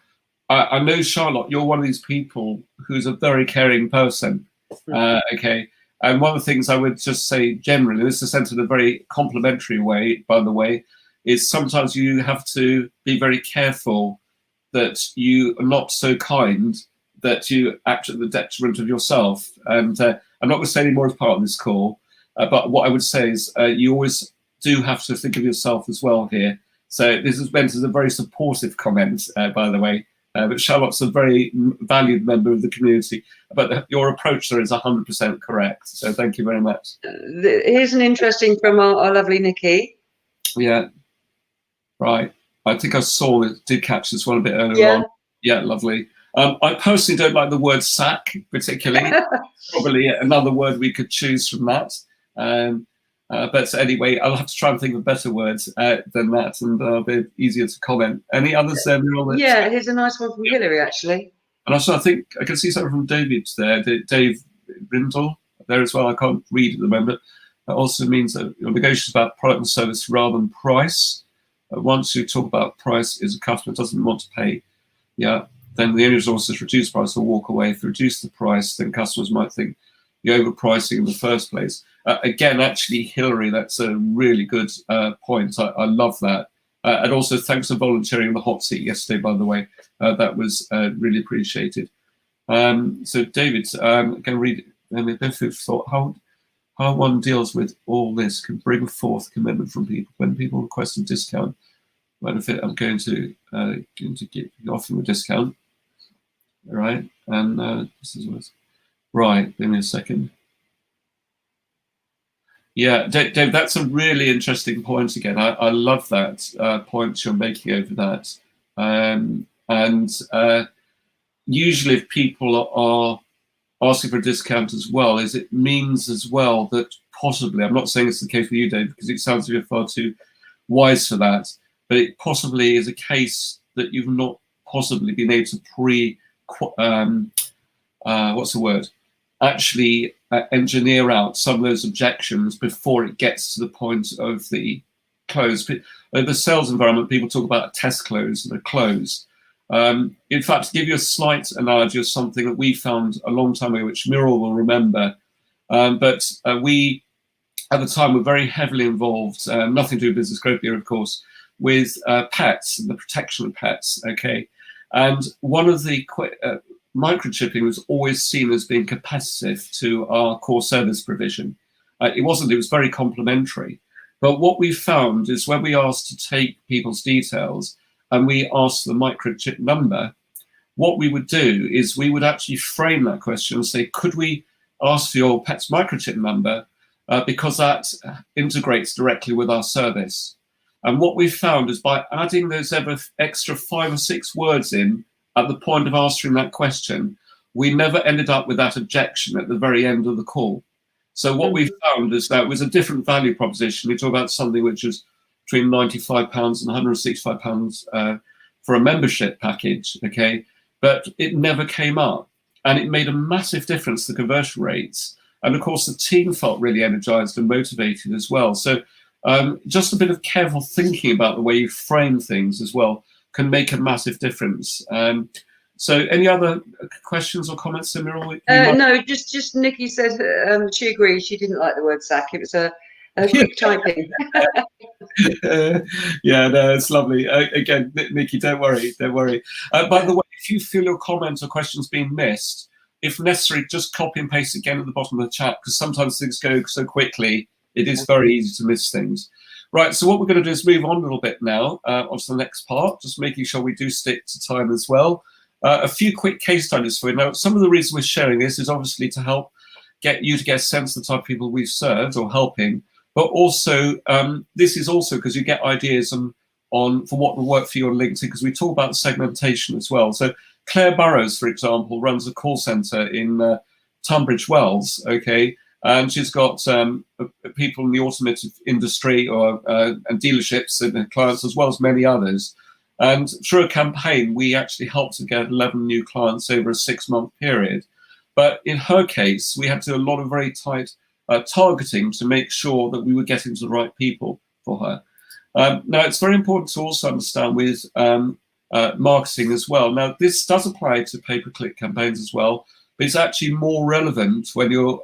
know, Charlotte, you're one of these people who's a very caring person. Okay. And one of the things I would just say generally, this is sent in a very complimentary way, by the way, is sometimes you have to be very careful that you are not so kind that you act at the detriment of yourself. And I'm not going to say any more as part of this call, but what I would say is you always do have to think of yourself as well here. So this is meant as a very supportive comment, by the way. But Charlotte's a very valued member of the community. But your approach there is 100% correct. So thank you very much. Here's an interesting from our lovely Nikki. Yeah, right. I think I saw it, did catch this one a bit earlier on. Yeah, lovely. I personally don't like the word sack particularly. Probably another word we could choose from that. But anyway, I'll have to try and think of better words than that, and a bit easier to comment. Any others there? Yeah, here's a nice one from Hillary, actually. And also, I think I can see something from David there, Dave Rindle there as well. I can't read at the moment. That also means that your negotiations about product and service rather than price. Once you talk about price, is a customer doesn't want to pay, yeah, then the only resource is reduce price or walk away. If you reduce the price, then customers might think you're overpricing in the first place. Again, actually, Hilary, that's a really good point. I love that. And also, thanks for volunteering in the hot seat yesterday, by the way. That was really appreciated. So, David, I'm going to read thought how one deals with all this can bring forth commitment from people. When people request a discount, benefit, I'm going to offer them a discount. All right, and this is what's right. Give me a second. Yeah, Dave, that's a really interesting point again. I love that point you're making over that. Usually if people are asking for a discount as well, it means as well that possibly, I'm not saying it's the case with you, Dave, because it sounds like you're far too wise for that, but it possibly is a case that you've not possibly been able to actually engineer out some of those objections before it gets to the point of the close. The sales environment, people talk about a test close and a close. In fact, to give you a slight analogy of something that we found a long time ago, which Muriel will remember, but we, at the time, were very heavily involved, nothing to do with business growth here, of course, with pets and the protection of pets, okay? And one of the microchipping was always seen as being competitive to our core service provision. It wasn't, it was very complementary. But what we found is when we asked to take people's details and we asked the microchip number, what we would do is we would actually frame that question and say, could we ask for your pet's microchip number because that integrates directly with our service. And what we found is by adding those extra 5 or 6 words in at the point of answering that question, we never ended up with that objection at the very end of the call. So what we found is that it was a different value proposition. We talk about something which is between £95 and £165 for a membership package, okay? But it never came up. And it made a massive difference to the conversion rates. And of course, the team felt really energized and motivated as well. So just a bit of careful thinking about the way you frame things as well can make a massive difference. So any other questions or comments, Muriel? No, just Nikki said she agrees. She didn't like the word sack. It was a quick typing. Yeah, no, it's lovely. Again, Nikki, don't worry. By the way, if you feel your comment or question's been missed, if necessary, just copy and paste again at the bottom of the chat, because sometimes things go so quickly, it is very easy to miss things. Right, so what we're going to do is move on a little bit now onto the next part, just making sure we do stick to time as well. A few quick case studies for you. Now, some of the reason we're sharing this is obviously to help get you to get a sense of the type of people we've served or helping, but also this is also because you get ideas for what will work for you on LinkedIn, because we talk about segmentation as well. So Claire Burrows, for example, runs a call center in Tunbridge Wells, okay, and she's got people in the automotive industry and dealerships and clients, as well as many others. And through a campaign, we actually helped to get 11 new clients over a 6-month period. But in her case, we had to do a lot of very tight targeting to make sure that we were getting to the right people for her. Now, it's very important to also understand with marketing as well. Now, this does apply to pay-per-click campaigns as well, but it's actually more relevant when you're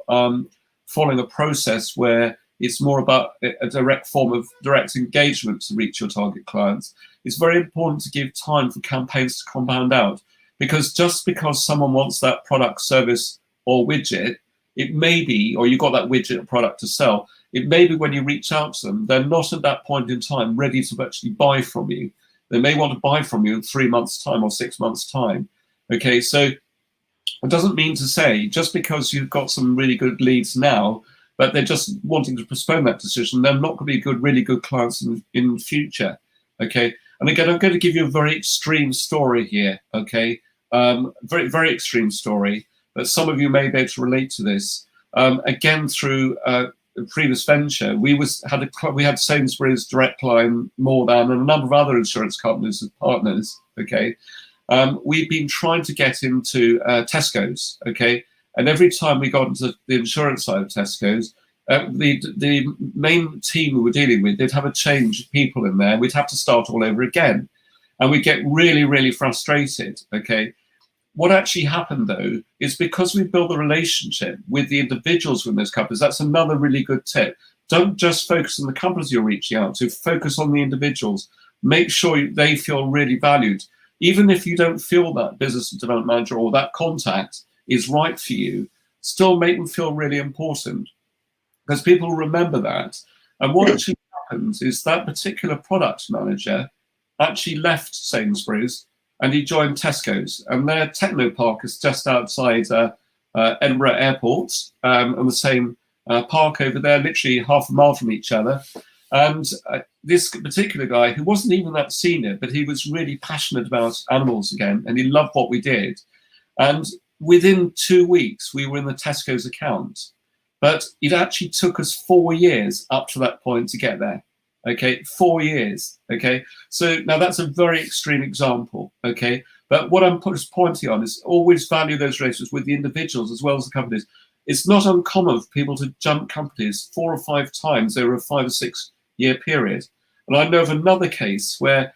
following a process where it's more about a direct form of direct engagement to reach your target clients. It's very important to give time for campaigns to compound out, because just because someone wants that product, service, or widget, it may be, or you've got that widget or product to sell, it may be when you reach out to them, they're not at that point in time ready to actually buy from you. They may want to buy from you in 3 months' time or 6 months' time. Okay, so it doesn't mean to say just because you've got some really good leads now, but they're just wanting to postpone that decision, they're not going to be really good clients in the future. Okay, and again, I'm going to give you a very extreme story here. Okay, very, very extreme story, but some of you may be able to relate to this. Again, through a previous venture, we had Sainsbury's, Direct Line, More Than, and a number of other insurance companies as partners. Okay, we've been trying to get into Tesco's. Okay, and every time we got into the insurance side of Tesco's, the main team we were dealing with, they'd have a change of people in there. We'd have to start all over again, and we'd get really, really frustrated. Okay. what actually happened, though, is because we build a relationship with the individuals within those companies. That's another really good tip. Don't just focus on the companies you're reaching out to, focus on the individuals. Make sure they feel really valued. Even if you don't feel that business development manager or that contact is right for you, still make them feel really important, because people remember that. And what actually happens is that particular product manager actually left Sainsbury's and he joined Tesco's, and their Technopark is just outside Edinburgh Airport, on the same park over there, literally half a mile from each other. And this particular guy, who wasn't even that senior, but he was really passionate about animals again, and he loved what we did. And within 2 weeks, we were in the Tesco's account. But it actually took us 4 years up to that point to get there. Okay, 4 years. Okay, so now that's a very extreme example. Okay, but what I'm just pointing on is always value those relationships with the individuals as well as the companies. It's not uncommon for people to jump companies 4 or 5 times over a 5 or 6 year period. And I know of another case where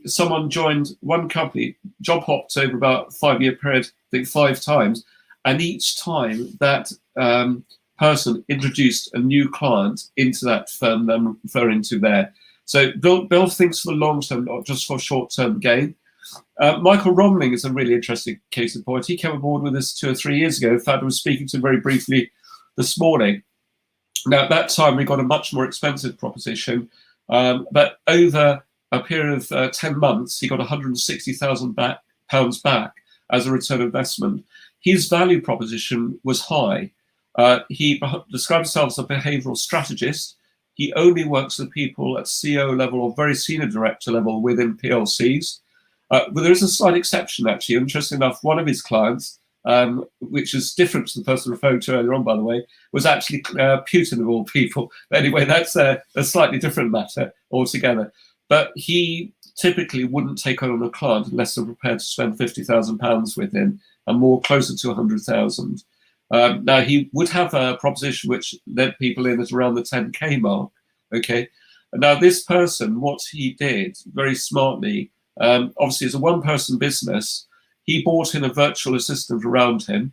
someone joined one company, job hopped over about a 5 year period, I think 5 times, and each time that person introduced a new client into that firm, then referring to there. So build things for the long term, not just for short term gain. Michael Romling is a really interesting case in point. He came aboard with us 2 or 3 years ago. In fact, I was speaking to him very briefly this morning. Now, at that time, we got a much more expensive proposition, but over a period of 10 months, he got £160,000 back as a return on investment. His value proposition was high. He described himself as a behavioral strategist. He only works with people at CEO level or very senior director level within PLCs. But there is a slight exception, actually. Interesting enough, one of his clients, which is different to the person referred to earlier on, by the way, was actually Putin of all people. But anyway, that's a slightly different matter altogether. But he typically wouldn't take on a client unless they're prepared to spend £50,000 with him, and more closer to 100,000. Now, he would have a proposition which led people in at around the 10K mark. Okay. Now, this person, what he did very smartly, obviously, as a one-person business, he brought in a virtual assistant around him.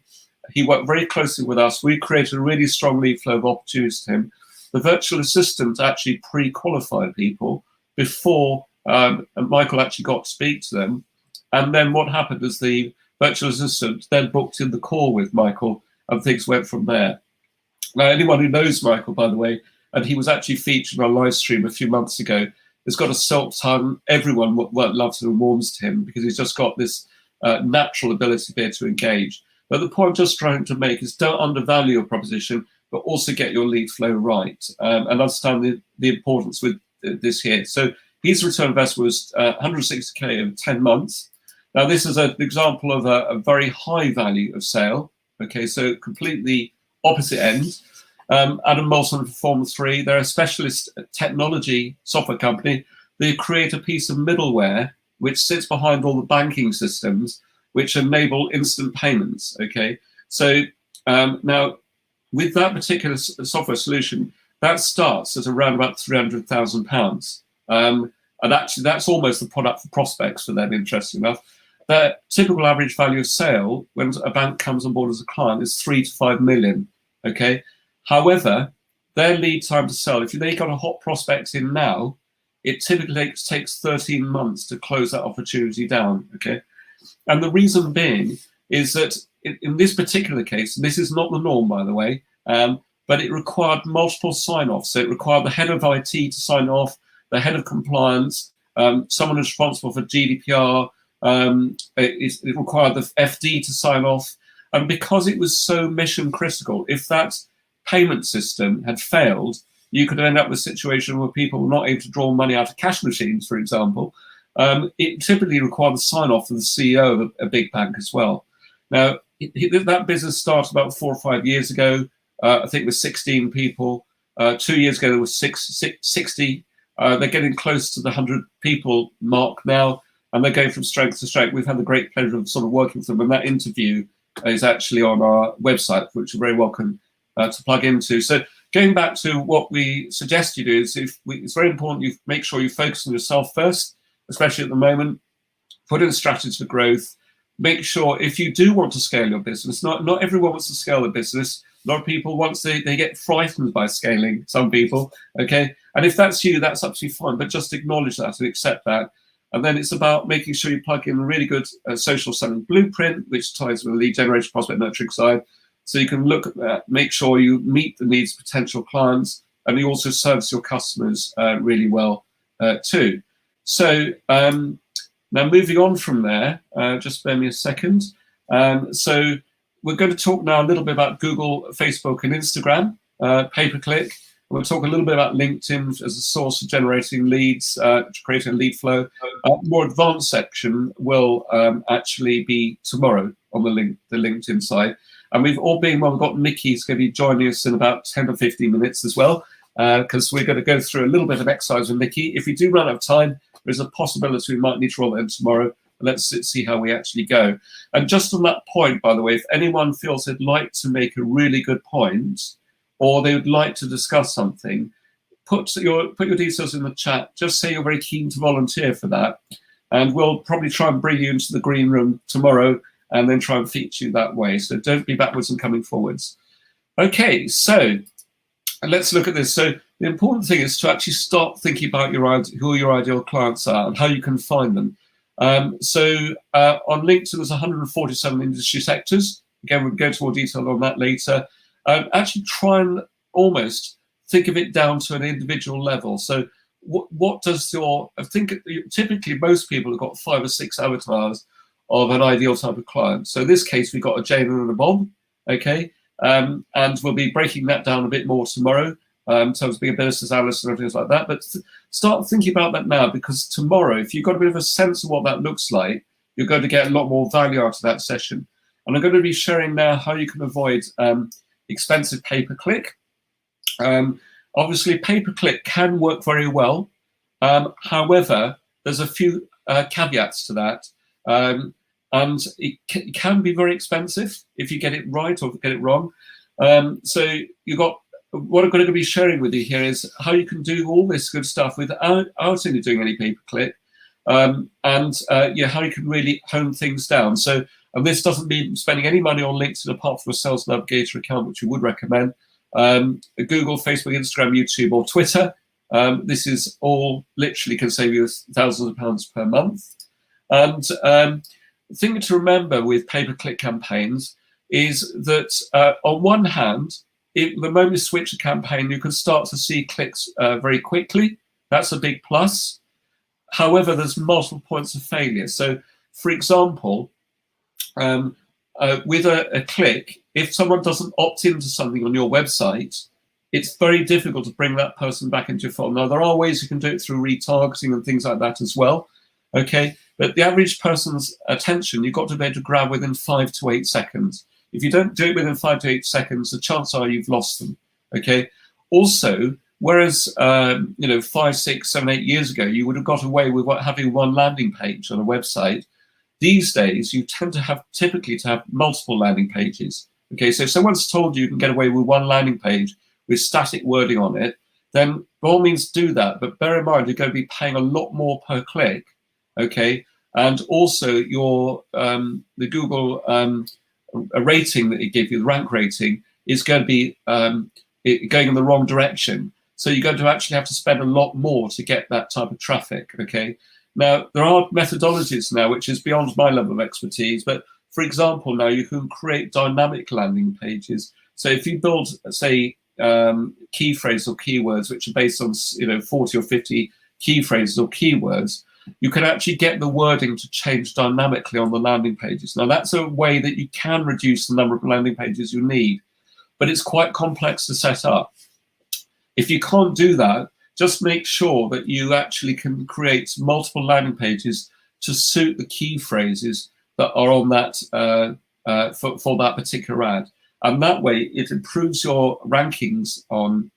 He worked very closely with us. We created a really strong lead flow of opportunities to him. The virtual assistant actually pre-qualified people before Michael actually got to speak to them. And then what happened is the virtual assistant then booked in the call with Michael, and things went from there. Now, anyone who knows Michael, by the way, and he was actually featured on a live stream a few months ago, has got a silk tongue. Everyone loves and warms to him because he's just got this natural ability to be able to engage. But the point I'm just trying to make is don't undervalue your proposition, but also get your lead flow right, and understand the importance with this here. So his return on investment was 160K over 10 months. Now, this is an example of a very high value of sale. Okay, so completely opposite end. Adam Molson and Performance 3, they're a specialist technology software company. They create a piece of middleware which sits behind all the banking systems which enable instant payments. Okay, so now with that particular software solution, that starts at around about £300,000. And actually, that's almost the product for prospects for them, interesting enough. The typical average value of sale when a bank comes on board as a client is 3 to 5 million. Okay. However, their lead time to sell, if they got a hot prospect in now, it typically takes 13 months to close that opportunity down. Okay. And the reason being is that in this particular case, and this is not the norm, by the way, but it required multiple sign-offs. So it required the head of IT to sign off, the head of compliance, someone who's responsible for GDPR. It required the FD to sign off. And because it was so mission critical, if that payment system had failed, you could end up with a situation where people were not able to draw money out of cash machines, for example. It typically required the sign off of the CEO of a big bank as well. Now, that business started about 4 or 5 years ago. I think with 16 people. 2 years ago, there was 60. They're getting close to the 100 people mark now, and they're going from strength to strength. We've had the great pleasure of sort of working with them, and that interview is actually on our website, which you're very welcome to plug into. So going back to what we suggest you do is it's very important you make sure you focus on yourself first, especially at the moment. Put in strategies for growth. make sure if you do want to scale your business, not everyone wants to scale their business. A lot of people, once they get frightened by scaling, some people, okay? And if that's you, that's absolutely fine, but just acknowledge that and accept that. And then it's about making sure you plug in a really good social selling blueprint, which ties with the lead generation, prospect nurturing side. So you can look at that, make sure you meet the needs of potential clients, and you also service your customers really well too. So now moving on from there, just spare me a second. So we're going to talk now a little bit about Google, Facebook, and Instagram, pay-per-click. We'll talk a little bit about LinkedIn as a source of generating leads, creating a lead flow. More advanced section will actually be tomorrow on the LinkedIn side. And we've all been, well, we've got Nikki's going to be joining us in about 10 or 15 minutes as well, because we're going to go through a little bit of exercise with Nikki. If we do run out of time, there's a possibility we might need to roll it in tomorrow. Let's see how we actually go. And just on that point, by the way, if anyone feels they'd like to make a really good point, or they would like to discuss something, put your details in the chat. Just say you're very keen to volunteer for that. And we'll probably try and bring you into the green room tomorrow and then try and feature you that way. So don't be backwards and coming forwards. Okay, so let's look at this. So the important thing is to actually start thinking about who your ideal clients are and how you can find them. So on LinkedIn, there's 147 industry sectors. Again, we'll go into more detail on that later. Actually try and almost think of it down to an individual level. So what does typically most people have got 5 or 6 avatars of an ideal type of client. So in this case, we've got a Jane and a Bob, okay? And we'll be breaking that down a bit more tomorrow in terms of being a business analyst and everything like that. But start thinking about that now, because tomorrow, if you've got a bit of a sense of what that looks like, you're going to get a lot more value out of that session. And I'm going to be sharing now how you can avoid expensive pay-per-click. Obviously, pay-per-click can work very well. However, there's a few caveats to that. And it can be very expensive if you get it right or get it wrong. So you've got, what I'm going to be sharing with you here is how you can do all this good stuff without actually doing any pay-per-click, and how you can really hone things down. So, and this doesn't mean spending any money on LinkedIn apart from a Sales Navigator account, which we would recommend. Google, Facebook, Instagram, YouTube, or Twitter. This is all literally can save you thousands of pounds per month. And the thing to remember with pay-per-click campaigns is that on one hand, the moment you switch a campaign, you can start to see clicks very quickly. That's a big plus. However, there's multiple points of failure. So, for example, with a click, if someone doesn't opt into something on your website, it's very difficult to bring that person back into your funnel. Now, there are ways you can do it through retargeting and things like that as well, okay? But the average person's attention, you've got to be able to grab within 5 to 8 seconds. If you don't do it within 5 to 8 seconds, the chances are you've lost them, okay? Also, whereas, 5, 6, 7, 8 years ago, you would have got away with having one landing page on a website. These days, you tend to have typically to have multiple landing pages. Okay, so if someone's told you can get away with one landing page with static wording on it, then by all means do that. But bear in mind, you're going to be paying a lot more per click. Okay, and also your the Google rating that it gives you, the rank rating, is going to be going in the wrong direction. So you're going to actually have to spend a lot more to get that type of traffic. Okay. Now, there are methodologies now, which is beyond my level of expertise, but for example, now you can create dynamic landing pages. So if you build, say, key phrases or keywords, which are based on 40 or 50 key phrases or keywords, you can actually get the wording to change dynamically on the landing pages. Now, that's a way that you can reduce the number of landing pages you need, but it's quite complex to set up. If you can't do that, just make sure that you actually can create multiple landing pages to suit the key phrases that are on that for that particular ad. And that way, it improves your rankings on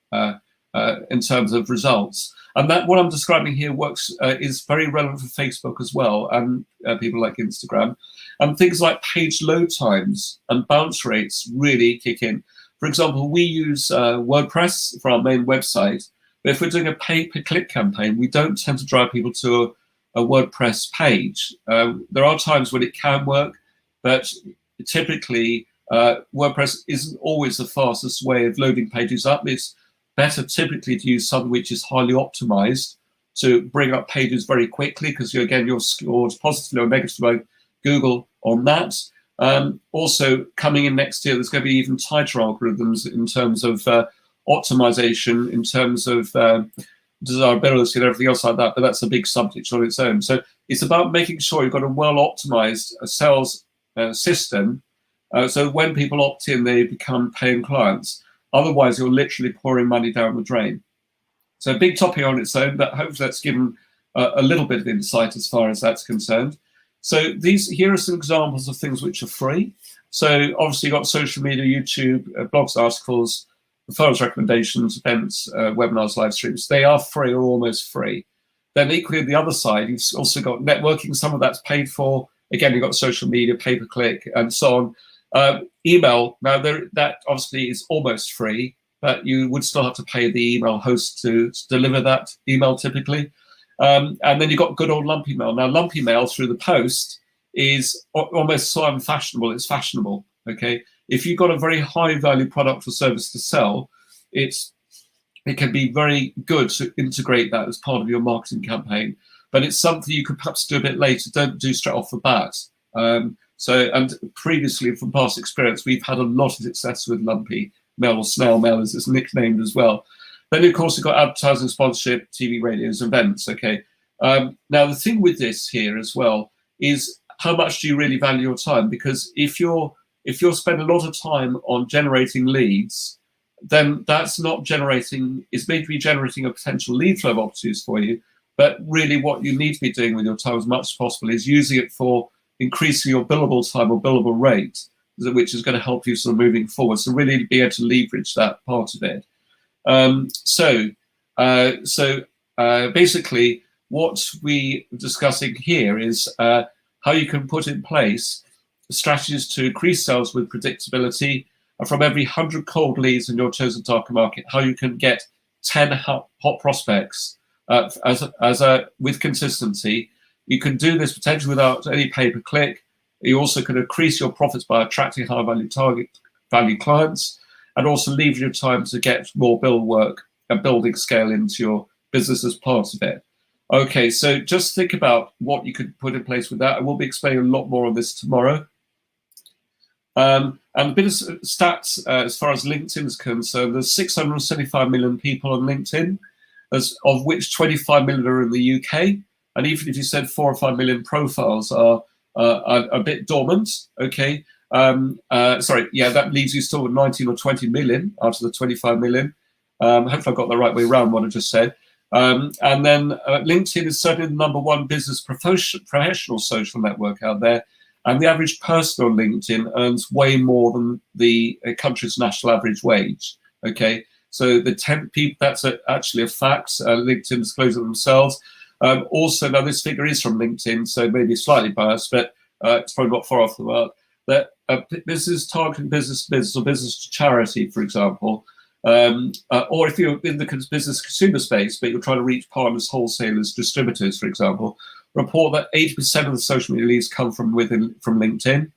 in terms of results. And that what I'm describing here works is very relevant for Facebook as well, and people like Instagram. And things like page load times and bounce rates really kick in. For example, we use WordPress for our main website. But if we're doing a pay-per-click campaign, we don't tend to drive people to a WordPress page. There are times when it can work, but typically WordPress isn't always the fastest way of loading pages up. It's better typically to use something which is highly optimized to bring up pages very quickly, because you're scored positively or negatively by Google on that. Also, coming in next year, there's going to be even tighter algorithms in terms of optimization, in terms of desirability and everything else like that, but that's a big subject on its own. So it's about making sure you've got a well-optimized sales system, so when people opt in, they become paying clients. Otherwise, you're literally pouring money down the drain. So a big topic on its own, but hopefully that's given a little bit of insight as far as that's concerned. So here are some examples of things which are free. So obviously you've got social media, YouTube, blogs, articles, referrals, recommendations, events, webinars, live streams. They are free or almost free. Then equally on the other side, you've also got networking. Some of that's paid for. Again, you've got social media, pay-per-click, and so on. Email, now that obviously is almost free, but you would still have to pay the email host to deliver that email typically. And then you've got good old lump email. Now, lump email through the post is almost so unfashionable, it's fashionable, okay? If you've got a very high value product or service to sell, it can be very good to integrate that as part of your marketing campaign, but it's something you could perhaps do a bit later. Don't do straight off the bat. And previously from past experience, we've had a lot of success with lumpy mail, or snail mail as it's nicknamed as well. Then of course you've got advertising, sponsorship, TV, radios, events, okay? Now the thing with this here as well is how much do you really value your time? Because if you're spending a lot of time on generating leads, then that's not generating, it's made to be generating a potential lead flow of opportunities for you. But really what you need to be doing with your time as much as possible is using it for increasing your billable time or billable rate, which is going to help you sort of moving forward. So really be able to leverage that part of it. Basically what we are discussing here is how you can put in place strategies to increase sales with predictability. From every 100 cold leads in your chosen target market, how you can get 10 hot prospects with consistency. You can do this potentially without any pay-per-click. You also can increase your profits by attracting high-value target value clients, and also leave your time to get more build work and building scale into your business as part of it. Okay, so just think about what you could put in place with that. I will be explaining a lot more on this tomorrow. And a bit of stats as far as LinkedIn is concerned. There's 675 million people on LinkedIn, of which 25 million are in the UK. And even if you said 4 or 5 million profiles are a bit dormant, okay. Sorry, yeah, that leaves you still with 19 or 20 million out of the 25 million. Hopefully I got the right way around what I just said. And then LinkedIn is certainly the #1 business professional social network out there. And the average person on LinkedIn earns way more than the country's national average wage, okay? So the 10 people, that's actually a fact. LinkedIn discloses it themselves. Also, now this figure is from LinkedIn, so maybe slightly biased, but it's probably not far off the mark. That business targeting business or business to charity, for example, or if you're in the business consumer space, but you're trying to reach partners, wholesalers, distributors, for example, report that 80% of the social media leads come from LinkedIn.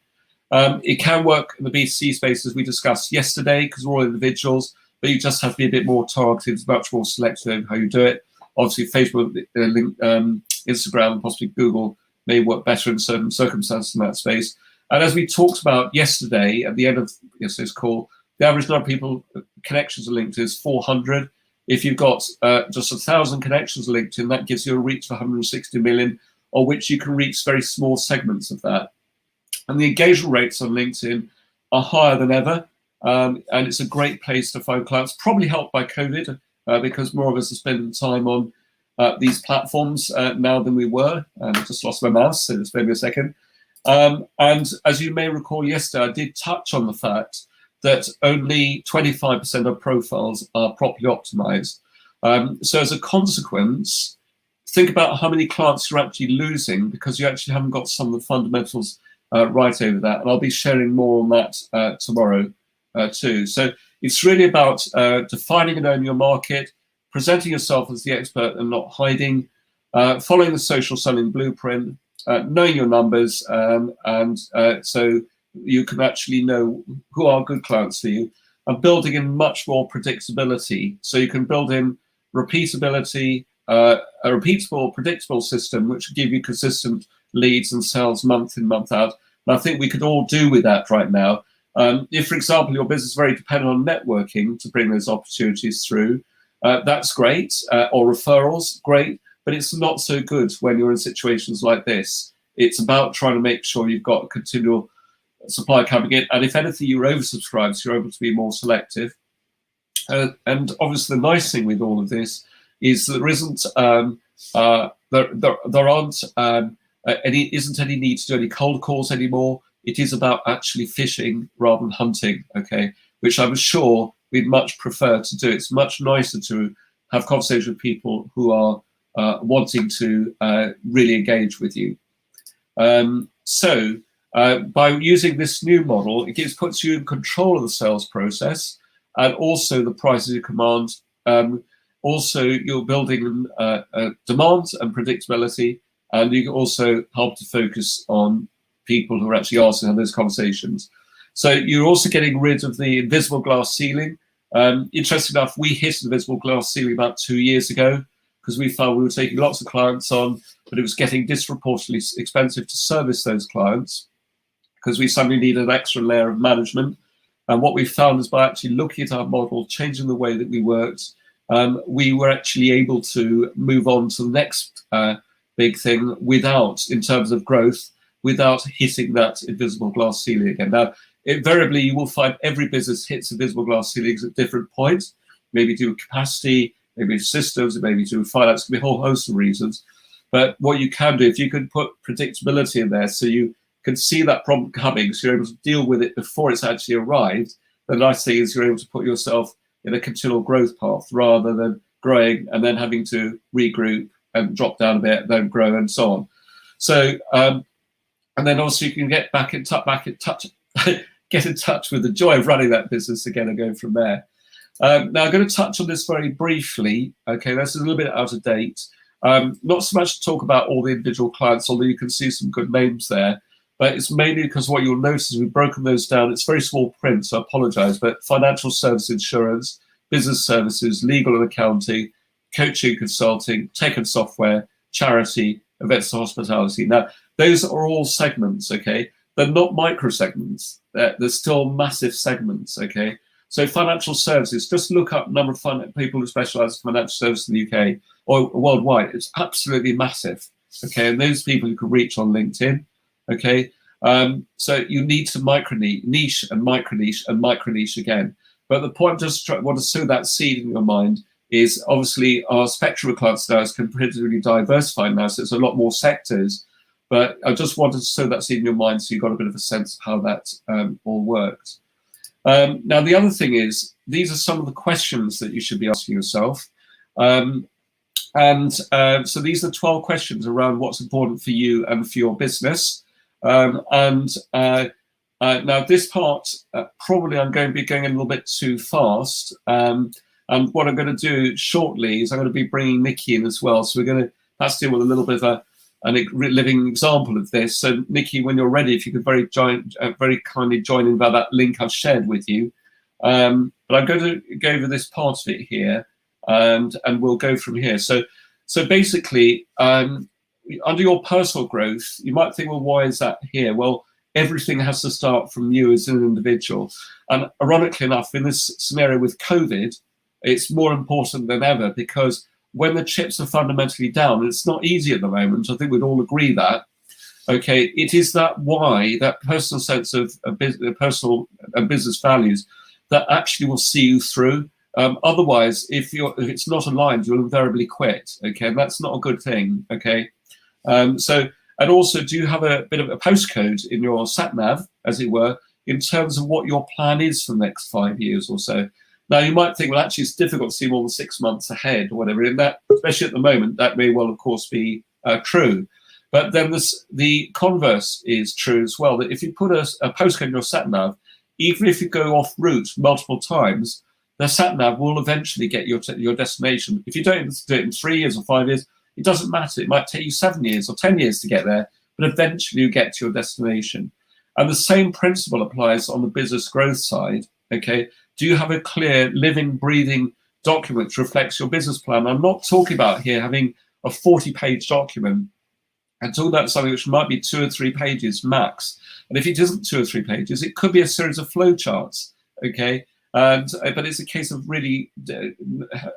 It can work in the B2C space, as we discussed yesterday, because we're all individuals, but you just have to be a bit more targeted, much more selective in how you do it. Obviously, Facebook, Instagram, and possibly Google may work better in certain circumstances in that space. And as we talked about yesterday, at the end of yesterday's call, the average number of people connections to LinkedIn is 400. If you've got just 1,000 connections to LinkedIn, that gives you a reach of 160 million, of which you can reach very small segments of that. And the engagement rates on LinkedIn are higher than ever. And it's a great place to find clients, probably helped by COVID, because more of us are spending time on these platforms now than we were. And I just lost my mouse, so just maybe a second. And as you may recall yesterday, I did touch on the fact that only 25% of profiles are properly optimized. So as a consequence, think about how many clients you're actually losing because you actually haven't got some of the fundamentals right over that. And I'll be sharing more on that tomorrow too. So it's really about defining and owning your market, presenting yourself as the expert and not hiding, following the social selling blueprint, knowing your numbers, and so you can actually know who are good clients for you, and building in much more predictability. So you can build in repeatability, a repeatable, predictable system which will give you consistent leads and sales month in, month out. And I think we could all do with that right now. If, for example, your business is very dependent on networking to bring those opportunities through, that's great, or referrals, great, but it's not so good when you're in situations like this. It's about trying to make sure you've got a continual supply coming in, and if anything, you're oversubscribed, so you're able to be more selective. And obviously, the nice thing with all of this is that there isn't isn't any need to do any cold calls anymore. It is about actually fishing rather than hunting, okay? Which I'm sure we'd much prefer to do. It's much nicer to have conversations with people who are wanting to really engage with you. By using this new model, it puts you in control of the sales process and also the prices you command. Also, you're building demand and predictability, and you can also help to focus on people who are actually asking to have those conversations. So you're also getting rid of the invisible glass ceiling. Interesting enough, we hit an invisible glass ceiling about 2 years ago because we found we were taking lots of clients on, but it was getting disproportionately expensive to service those clients because we suddenly needed an extra layer of management. And what we found is by actually looking at our model, changing the way that we worked, we were actually able to move on to the next big thing without, in terms of growth, without hitting that invisible glass ceiling again. Now, invariably, you will find every business hits invisible glass ceilings at different points, maybe due to capacity, maybe systems, maybe due to finance, it could be a whole host of reasons. But what you can do, if you can put predictability in there so you can see that problem coming, so you're able to deal with it before it's actually arrived, the nice thing is you're able to put yourself in a continual growth path rather than growing and then having to regroup and drop down a bit, then grow and so on. So, and then also you can get back in touch, get in touch with the joy of running that business again and going from there. Now I'm going to touch on this very briefly. Okay, this is a little bit out of date. Not so much to talk about all the individual clients, although you can see some good names there. But it's mainly because what you'll notice is we've broken those down. It's very small print, so I apologize. But financial service, insurance, business services, legal and accounting, coaching, consulting, tech and software, charity, events and hospitality. Now, those are all segments, okay? They're not micro segments. They're still massive segments, okay? So financial services, just look up the number of people who specialize in financial services in the UK or worldwide. It's absolutely massive, okay? And those people you can reach on LinkedIn. Okay, so you need to niche and micro niche again. But the point, just want to sow that seed in your mind, is obviously our spectrum of clients now is comparatively diversified now, so it's a lot more sectors. But I just wanted to sow that seed in your mind so you got a bit of a sense of how that all works. Now, the other thing is, these are some of the questions that you should be asking yourself. So these are 12 questions around what's important for you and for your business. Now this part, probably I'm going to be going a little bit too fast. And what I'm going to do shortly is I'm going to be bringing Nikki in as well. So we're going to perhaps deal with a little bit of a living example of this. So Nikki, when you're ready, if you could very kindly join in by that link I've shared with you. But I'm going to go over this part of it here, and we'll go from here. So basically, under your personal growth, you might think, well, why is that here? Well, everything has to start from you as an individual. And ironically enough, in this scenario with COVID, it's more important than ever, because when the chips are fundamentally down, it's not easy at the moment. I think we'd all agree that. Okay, it is that why, that personal sense of personal and business values that actually will see you through. Otherwise, if it's not aligned, you'll invariably quit. Okay, and that's not a good thing. Okay. And also, do you have a bit of a postcode in your sat nav, as it were, in terms of what your plan is for the next 5 years or so? Now, you might think, well, actually, it's difficult to see more than 6 months ahead or whatever. And that, especially at the moment, that may well, of course, be true. But then the converse is true as well, that if you put a postcode in your sat nav, even if you go off route multiple times, the sat nav will eventually get your destination. If you don't do it in 3 years or 5 years, it doesn't matter. It might take you 7 years or 10 years to get there, but eventually you get to your destination. And the same principle applies on the business growth side. Okay, do you have a clear, living, breathing document which reflects your business plan? I'm not talking about here having a 40-page document. I'm talking about something which might be 2 or 3 pages max. And if it isn't 2 or 3 pages, it could be a series of flowcharts. Okay, but it's a case of really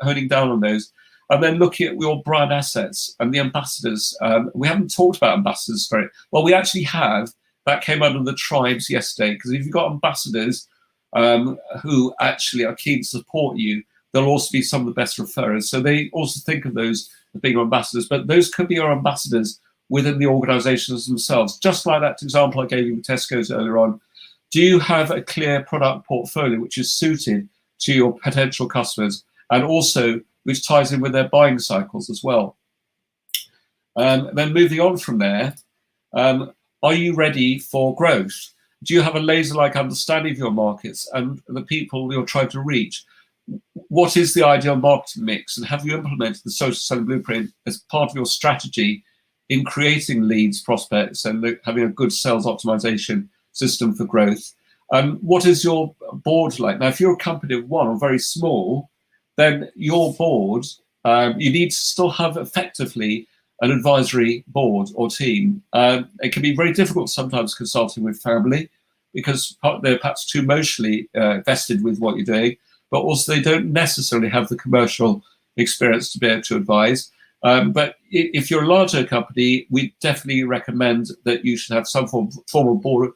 honing down on those. And then looking at your brand assets and the ambassadors. We haven't talked about ambassadors very well. We actually have. That came out of the tribes yesterday, because if you've got ambassadors who actually are keen to support you, they'll also be some of the best referrers. So they also think of those as being ambassadors, but those could be your ambassadors within the organizations themselves. Just like that example I gave you with Tesco's earlier on. Do you have a clear product portfolio which is suited to your potential customers, and also which ties in with their buying cycles as well? Then moving on from there, are you ready for growth? Do you have a laser-like understanding of your markets and the people you're trying to reach? What is the ideal marketing mix? And have you implemented the social selling blueprint as part of your strategy in creating leads, prospects, and having a good sales optimization system for growth? What is your board like? Now, if you're a company of one or very small, then your board, you need to still have effectively an advisory board or team. It can be very difficult sometimes consulting with family, because they're perhaps too emotionally vested with what you're doing, but also they don't necessarily have the commercial experience to be able to advise. But if you're a larger company, we definitely recommend that you should have some form of board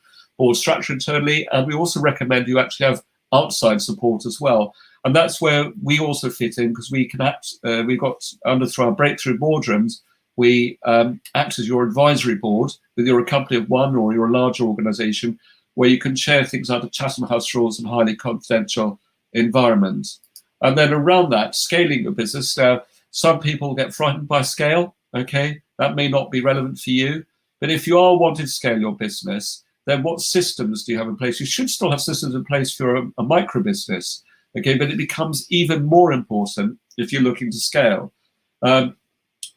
structure internally, and we also recommend you actually have outside support as well. And that's where we also fit in, because we can act. We've got through our breakthrough boardrooms. We act as your advisory board, whether you're a company of one or you're a larger organization, where you can share things under Chatham House rules and highly confidential environments. And then around that, scaling your business. Now, some people get frightened by scale. Okay, that may not be relevant for you. But if you are wanting to scale your business, then what systems do you have in place? You should still have systems in place for a micro business. Okay, but it becomes even more important if you're looking to scale.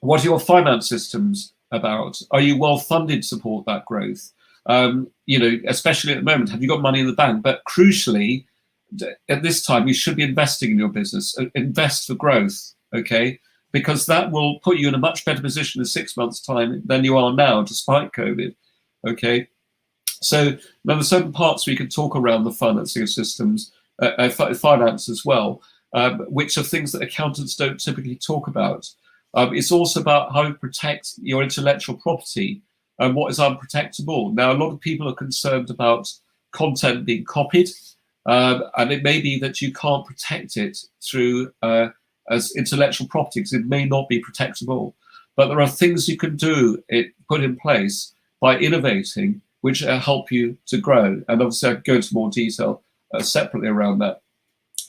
What are your finance systems about? Are you well funded to support that growth? Especially at the moment, have you got money in the bank? But crucially, at this time, you should be investing in your business. Invest for growth, okay? Because that will put you in a much better position in 6 months' time than you are now, despite COVID, okay? So now there's certain parts we can talk around the financing of systems, finance as well, which are things that accountants don't typically talk about. It's also about how you protect your intellectual property and what is unprotectable. Now, a lot of people are concerned about content being copied, and it may be that you can't protect it through as intellectual property, because it may not be protectable. But there are things you can do, put in place by innovating, which help you to grow. And obviously I can go into more detail separately around that.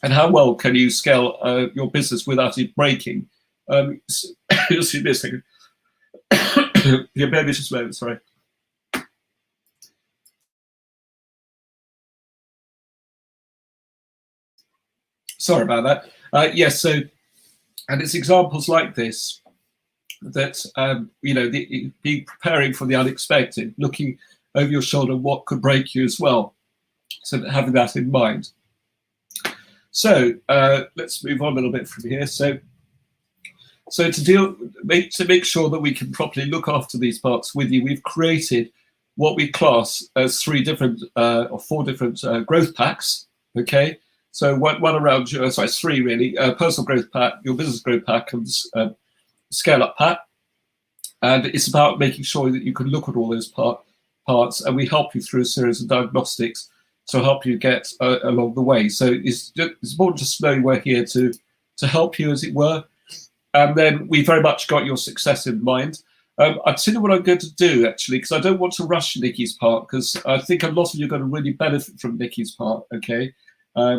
And how well can you scale your business without it breaking? Just give me a second. Yeah, bear with me just a moment, sorry. Sorry about that. Yes, so, and it's examples like this that, be preparing for the unexpected, looking over your shoulder what could break you as well. So having that in mind. So let's move on a little bit from here. So to make sure that we can properly look after these parts with you, we've created what we class as 4 different growth packs. Okay, so one around, sorry, 3 really: personal growth pack, your business growth pack, and scale up pack. And it's about making sure that you can look at all those parts, and we help you through a series of diagnostics to help you get along the way. So it's important to know we're here to help you, as it were. And then we very much got your success in mind. I'll tell you what I'm going to do, actually, because I don't want to rush Nikki's part, because I think a lot of you are going to really benefit from Nikki's part, okay?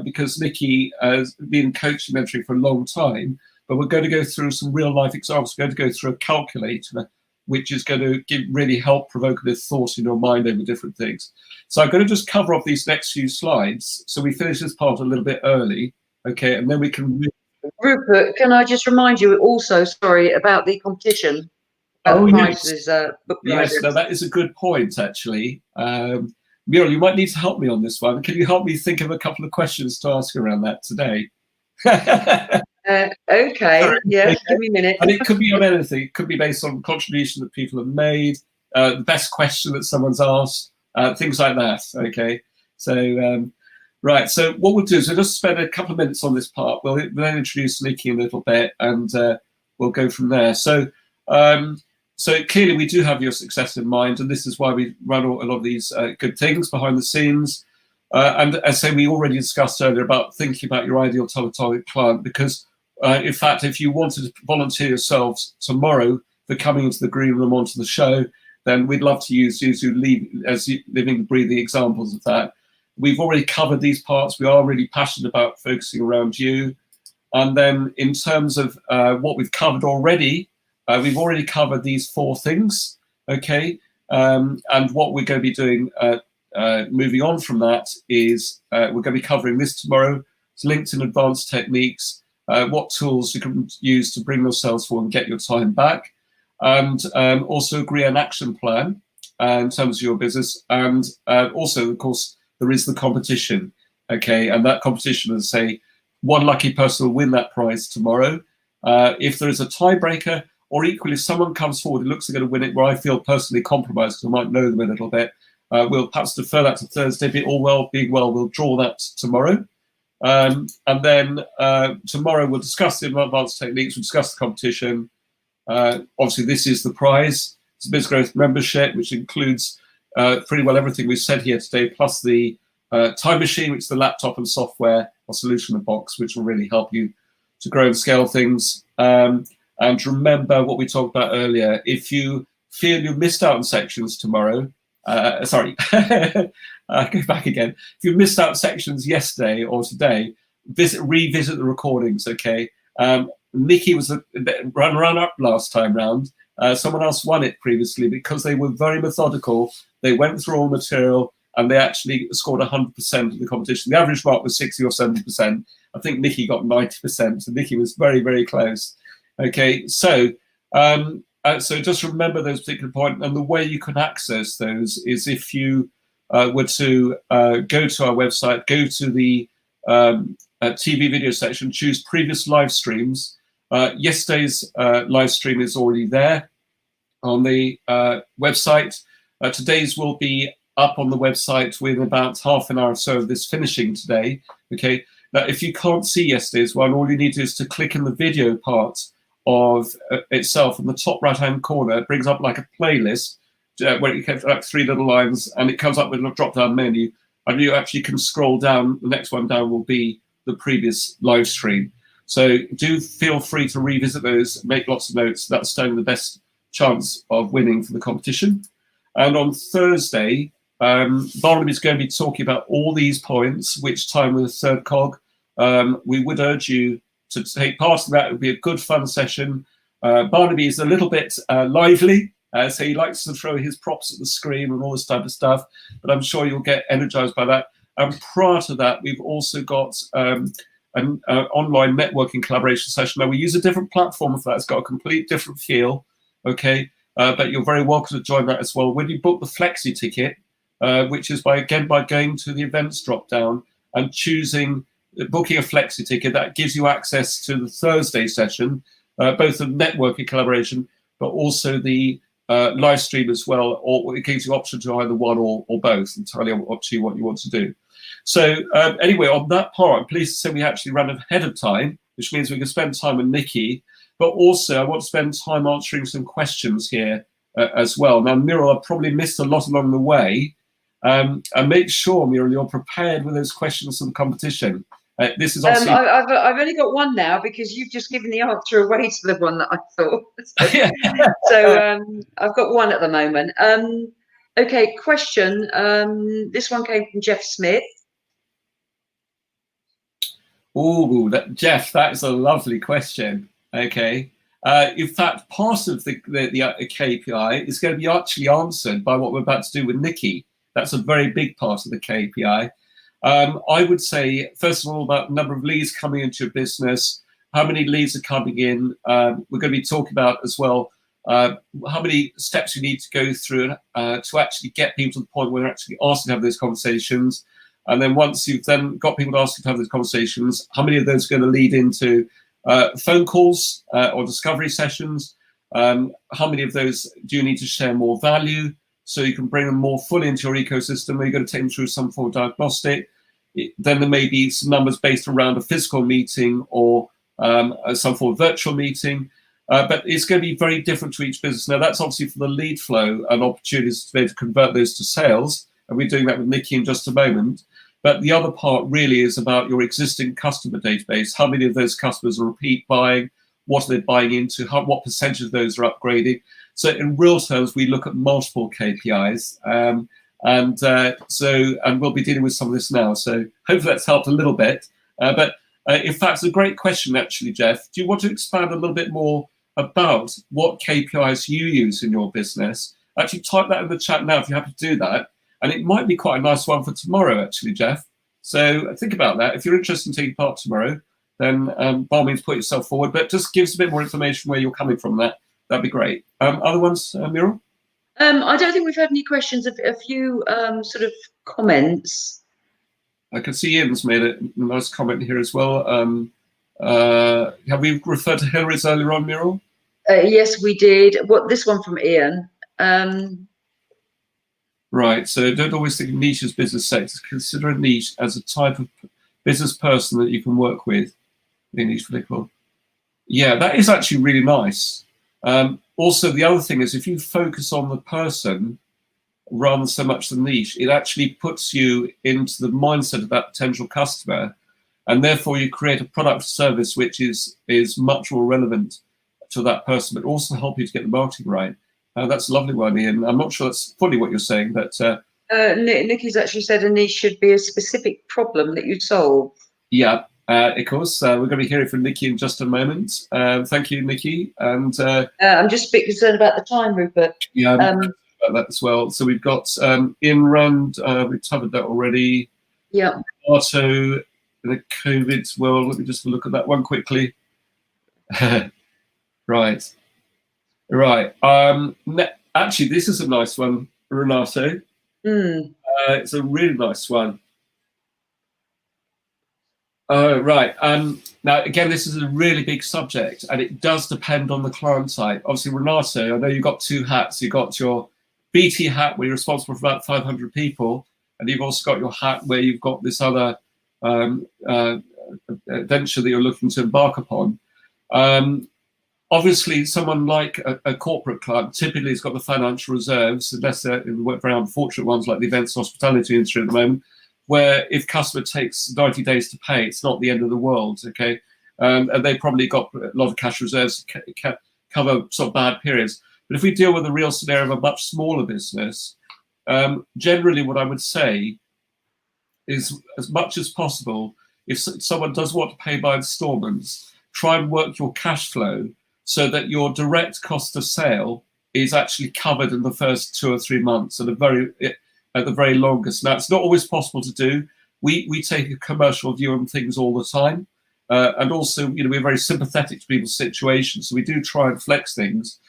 Because Nikki has been coaching and mentoring for a long time, but we're going to go through some real life examples. We're going to go through a calculator, which is going to really help provocative thought in your mind over different things. So I'm going to just cover off these next few slides, so we finish this part a little bit early, okay? And then we can... Rupert, can I just remind you also, sorry, about the competition? Oh, Price's book yes, progress. no, that is a good point, actually. Muriel, you might need to help me on this one. Can you help me think of a couple of questions to ask around that today? Okay, yeah, Okay. give me a minute. And it could be on anything. It could be based on contribution that people have made, the best question that someone's asked, things like that. Okay, so right. So what we'll do is we'll just spend a couple of minutes on this part. We'll then introduce Nikki a little bit, and we'll go from there. So so clearly we do have your success in mind, and this is why we run a lot of these good things behind the scenes. And as I say, we already discussed earlier about thinking about your ideal target client, because in fact, if you wanted to volunteer yourselves tomorrow for coming into the green room onto the show, then we'd love to use you to leave as living, breathing examples of that. We've already covered these parts. We are really passionate about focusing around you. And then in terms of what we've covered already, we've already covered these 4 things, okay? And what we're going to be doing moving on from that is we're going to be covering this tomorrow. It's LinkedIn advanced techniques, what tools you can use to bring yourselves forward and get your time back, and also agree an action plan in terms of your business. And also, of course, there is the competition, okay? And that competition, as I say, one lucky person will win that prize tomorrow. If there is a tiebreaker, or equally, if someone comes forward who looks like they're going to win it, where I feel personally compromised because I might know them a little bit, we'll perhaps defer that to Thursday. Being well, we'll draw that tomorrow. And then tomorrow we'll discuss the advanced techniques, we'll discuss the competition. Obviously, this is the prize. It's a Biz Growth membership, which includes pretty well everything we've said here today, plus the time machine, which is the laptop and software or solution box, which will really help you to grow and scale things. And remember what we talked about earlier. If you feel you missed out on sections tomorrow, sorry, go back again. If you missed out sections yesterday or today, revisit the recordings, okay? Nikki was the runner-up last time round. Someone else won it previously because they were very methodical. They went through all material and they actually scored 100% of the competition. The average mark was 60 or 70%. I think Nikki got 90%, so Nikki was very, very close. Okay, so so just remember those particular points, and the way you can access those is if you were to go to our website, go to the TV video section, choose previous live streams. Yesterday's live stream is already there on the website. Today's will be up on the website within about half an hour or so of this finishing today. Okay, now if you can't see yesterday's one, all you need to do is to click in the video part of itself in the top right hand corner. It brings up like a playlist where you have like 3 little lines, and it comes up with a drop down menu, and you actually can scroll down. The next one down will be the previous live stream. So do feel free to revisit those, make lots of notes. That's standing the best chance of winning for the competition. And on Thursday, Barnaby is going to be talking about all these points, which time with a third cog. We would urge you to take part in that. It would be a good, fun session. Barnaby is a little bit lively, so he likes to throw his props at the screen and all this type of stuff, but I'm sure you'll get energized by that. And prior to that, we've also got an online networking collaboration session. Now, we use a different platform for that. It's got a complete different feel, okay? But you're very welcome to join that as well. When you book the Flexi ticket, which is by going to the events drop down and booking a Flexi ticket, that gives you access to the Thursday session, both the networking collaboration, but also the live stream as well, or it gives you option to either one or both, entirely up to you what you want to do. So anyway, on that part, I'm pleased to say we actually ran ahead of time, which means we can spend time with Nikki, but also I want to spend time answering some questions here as well. Now, Muriel, I probably missed a lot along the way, and make sure, Muriel, you're prepared with those questions for the competition. This is obviously... I've only got one now because you've just given the answer away to the one that I thought. So I've got one at the moment. Okay, question. This one came from Jeff Smith. Oh, Jeff, that is a lovely question. Okay. In fact, part of the KPI is going to be actually answered by what we're about to do with Nikki. That's a very big part of the KPI. I would say, first of all, about number of leads coming into your business, how many leads are coming in. We're going to be talking about as well how many steps you need to go through to actually get people to the point where they're actually asking to have those conversations. And then once you've then got people asking to have those conversations, how many of those are going to lead into phone calls or discovery sessions? How many of those do you need to share more value so you can bring them more fully into your ecosystem? Are you going to take them through some form of diagnostic? Then there may be some numbers based around a physical meeting or some form of virtual meeting. But it's going to be very different to each business. Now, that's obviously for the lead flow and opportunities to be able to convert those to sales. And we're doing that with Nikki in just a moment. But the other part really is about your existing customer database. How many of those customers are repeat buying? What are they buying into? What percentage of those are upgrading? So in real terms, we look at multiple KPIs. And we'll be dealing with some of this now. So hopefully that's helped a little bit. But in fact, it's a great question, actually, Jeff. Do you want to expand a little bit more about what KPIs you use in your business? Actually, type that in the chat now if you're happy to do that. And it might be quite a nice one for tomorrow, actually, Jeff. So think about that. If you're interested in taking part tomorrow, then by all means, put yourself forward. But just give us a bit more information where you're coming from. That'd be great. Other ones, Muriel? I don't think we've had any questions. A few sort of comments. I can see Ian's made a nice comment here as well. Have we referred to Hillary's earlier on, Muriel? Yes, we did. This one from Ian. Right, so don't always think of niche as business sectors. Consider a niche as a type of business person that you can work with. Niche political. Yeah, that is actually really nice. Also, the other thing is if you focus on the person rather than so much the niche, it actually puts you into the mindset of that potential customer, and therefore you create a product or service which is much more relevant to that person, but also help you to get the marketing right. That's a lovely one, Ian. I'm not sure that's fully what you're saying, but Nikki's actually said a niche should be a specific problem that you solve. Yeah, of course. We're going to be hearing from Nikki in just a moment. Thank you, Nikki. And I'm just a bit concerned about the time, Rupert. Yeah, about that as well. So we've got in Rand. We've covered that already. Yeah. Auto in the COVID world. Let me just look at that one quickly. Right. Actually, this is a nice one, Renato. It's a really nice one. Right. Now, again, this is a really big subject, and it does depend on the client type. Obviously, Renato, I know you've got two hats. You've got your BT hat, where you're responsible for about 500 people, and you've also got your hat where you've got this other venture that you're looking to embark upon. Obviously, someone like a corporate client typically has got the financial reserves, unless they're very unfortunate ones like the events and hospitality industry at the moment, where if customer takes 90 days to pay, it's not the end of the world, okay? And they probably got a lot of cash reserves to cover sort of bad periods. But if we deal with the real scenario of a much smaller business, generally what I would say is, as much as possible, if someone does want to pay by installments, try and work your cash flow so that your direct cost of sale is actually covered in the first 2 or 3 months at the very longest. Now, it's not always possible to do. We take a commercial view on things all the time. And also, we're very sympathetic to people's situations. So we do try and flex things.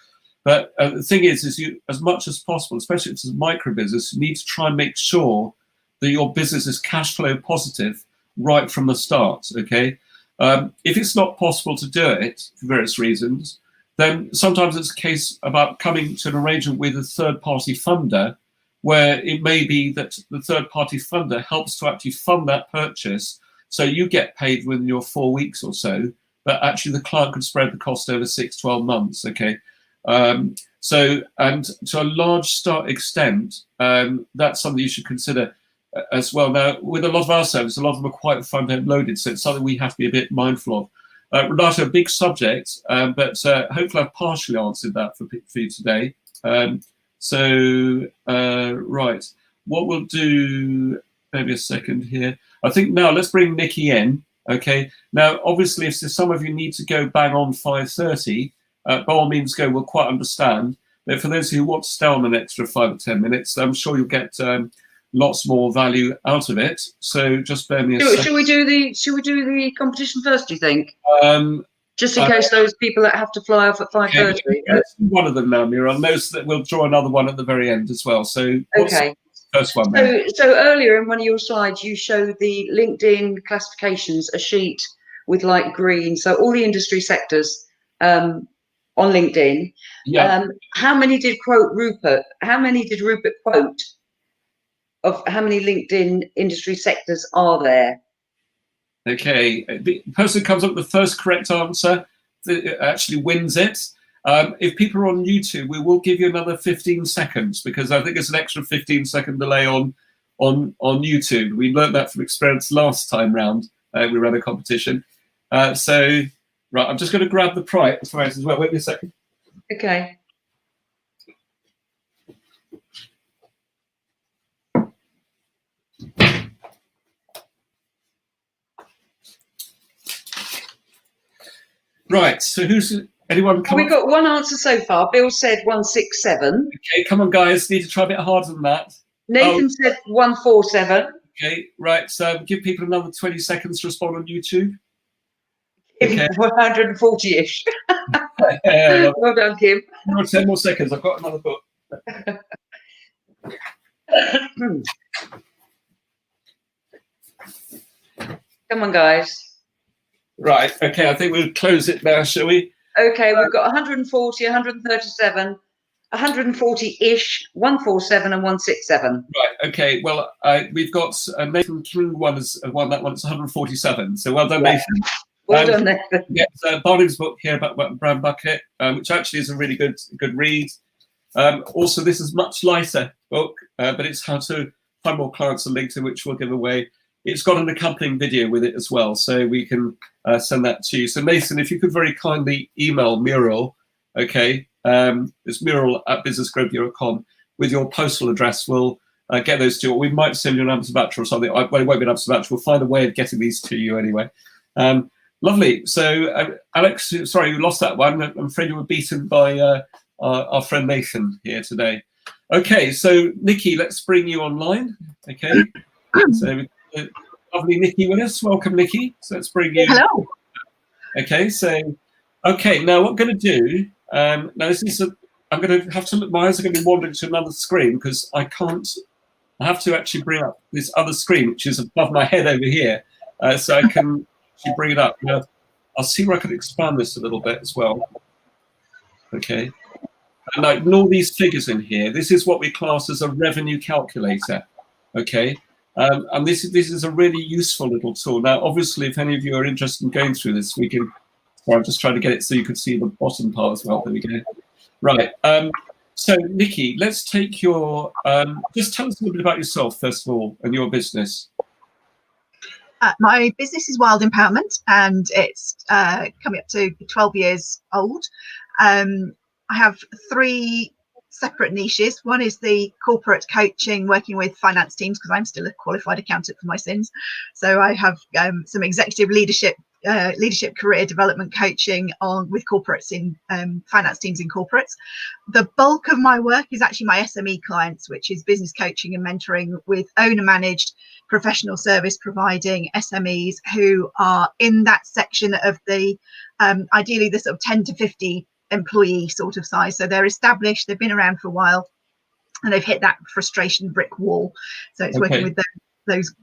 But the thing is you, as much as possible, especially if it's a micro business, you need to try and make sure that your business is cash flow positive right from the start, okay? If it's not possible to do it for various reasons, then sometimes it's a case about coming to an arrangement with a third-party funder, where it may be that the third-party funder helps to actually fund that purchase, so you get paid within your 4 weeks or so, but actually the client could spread the cost over 6-12 months, okay? And to a large extent, that's something you should consider as well. Now, with a lot of our services, a lot of them are quite front-end loaded, so it's something we have to be a bit mindful of. Renato, a big subject, but hopefully I've partially answered that for you today. Right, what we'll do, maybe a second here. I think now let's bring Nikki in, okay? Now, obviously, if some of you need to go bang on 5:30, by all means go, we'll quite understand. But for those who want to stay on an extra 5 or 10 minutes, I'm sure you'll get lots more value out of it. So just bear me a second. Should we do the competition first, do you think? Just in case those people that have to fly off at 5:30. Okay, let's do one of them now, Mira. And those that we'll draw another one at the very end as well. So what's Okay. the first one then? So earlier in one of your slides, you showed the LinkedIn classifications, a sheet with light green. So all the industry sectors on LinkedIn. Yeah. How many did Rupert quote of how many LinkedIn industry sectors are there? Okay, the person who comes up with the first correct answer actually wins it. If people are on YouTube, we will give you another 15 seconds because I think it's an extra 15-second delay on YouTube. We learned that from experience last time round. We ran a competition. So, right, I'm just going to grab the prize as well. Wait me a second. Okay. Right, so anyone come We've got one answer so far. Bill said 167. Okay, come on, guys. Need to try a bit harder than that. Nathan said 147. Okay, right. So give people another 20 seconds to respond on YouTube. Okay. 140-ish. Yeah, well done, Kim. 10 more seconds. I've got another book. Come on, guys. Right. Okay. I think we'll close it now, shall we? Okay. We've got 140, 137, 140-ish, 147, and 167. Right. Okay. Well, we've got Nathan King one is one. That one's 147. So well done, Yeah. Nathan. Well done, Nathan. Yeah, Barney's book here about Brown Bucket, which actually is a really good read. Also, this is much lighter book, but it's how to find more clients on LinkedIn, which we'll give away. It's got an accompanying video with it as well, so we can send that to you. So Nathan, if you could very kindly email Mural, okay, it's mural@businessgrowth.com with your postal address. We'll get those to you. We might send you an Amazon voucher or something. Well, it won't be an Amazon voucher. We'll find a way of getting these to you anyway. Lovely. So Alex, sorry, you lost that one. I'm afraid you were beaten by our friend Nathan here today. Okay, so Nikki, let's bring you online. Okay, so lovely Nikki with us. Welcome, Nikki. So let's bring you. Hello. Okay, so now what I'm going to do. Now this is I'm going to have to look. My eyes are going to be wandering to another screen because I can't. I have to actually bring up this other screen, which is above my head over here, so I can actually bring it up. Now, I'll see where I can expand this a little bit as well. Okay. And now ignore these figures in here. This is what we class as a revenue calculator. Okay. And this is a really useful little tool. Now, obviously, if any of you are interested in going through this, we can. Sorry, I'm just trying to get it so you can see the bottom part as well. There we go. Right. So, Nikki, let's take your. Just tell us a little bit about yourself first of all and your business. My business is Wild Empowerment, and it's coming up to 12 years old. I have 3 separate niches. One is the corporate coaching, working with finance teams, because I'm still a qualified accountant for my sins. So I have some executive leadership career development coaching with corporates in finance teams in corporates. The bulk of my work is actually my SME clients, which is business coaching and mentoring with owner managed professional service providing SMEs who are in that section of the ideally the sort of 10 to 50 employee sort of size. So they're established, they've been around for a while, and they've hit that frustration brick wall. So it's working with those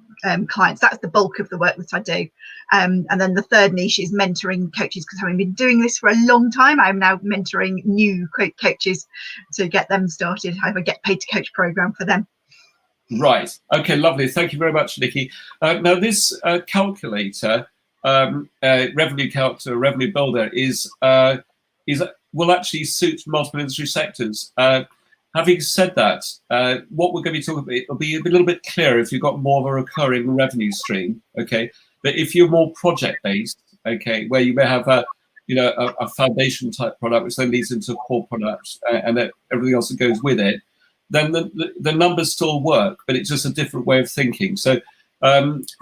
clients. That's the bulk of the work that I do. And then the third niche is mentoring coaches, because having been doing this for a long time, I'm now mentoring new coaches to get them started. I have a Get Paid to Coach program for them. Right. Okay, lovely. Thank you very much, Nikki. Now, this calculator, revenue calculator, revenue builder, will actually suit multiple industry sectors. Having said that, what we're going to be talking about, it'll be a little bit clearer if you've got more of a recurring revenue stream, okay? But if you're more project-based, okay, where you may have a foundation type product, which then leads into core products and everything else that goes with it, then the numbers still work, but it's just a different way of thinking. So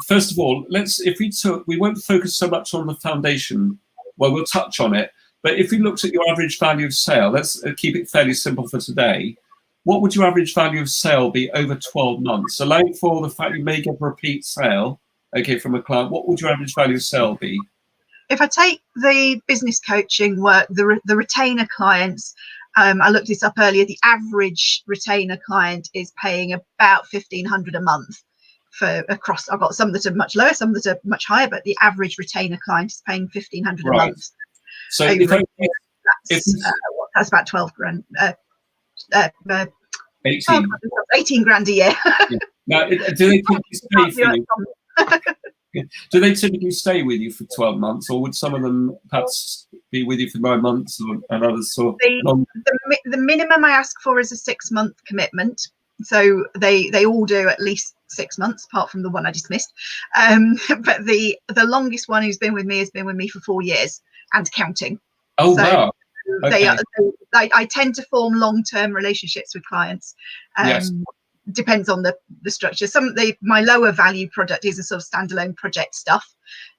first of all, we won't focus so much on the foundation. Well, we'll touch on it. But if we looked at your average value of sale, let's keep it fairly simple for today. What would your average value of sale be over 12 months? Allowing for the fact you may get a repeat sale, okay, from a client, what would your average value of sale be? if I take the business coaching work, the retainer clients, I looked this up earlier. The average retainer client is paying about £1,500 a month for across. I've got some that are much lower, some that are much higher, but the average retainer client is paying £1,500 a month. So that's about 12 grand. 18. 18 grand a year. Yeah. Now, do they typically stay for you? Do they typically stay with you for 12 months, or would some of them perhaps be with you for 9 months, and others sort of the minimum I ask for is a 6-month commitment. So they all do at least 6 months, apart from the one I dismissed. But the longest one who's been with me has been with me for 4 years and counting. Oh, so wow. Okay. I tend to form long-term relationships with clients. Yes. Depends on the structure. My lower value product is a sort of standalone project stuff,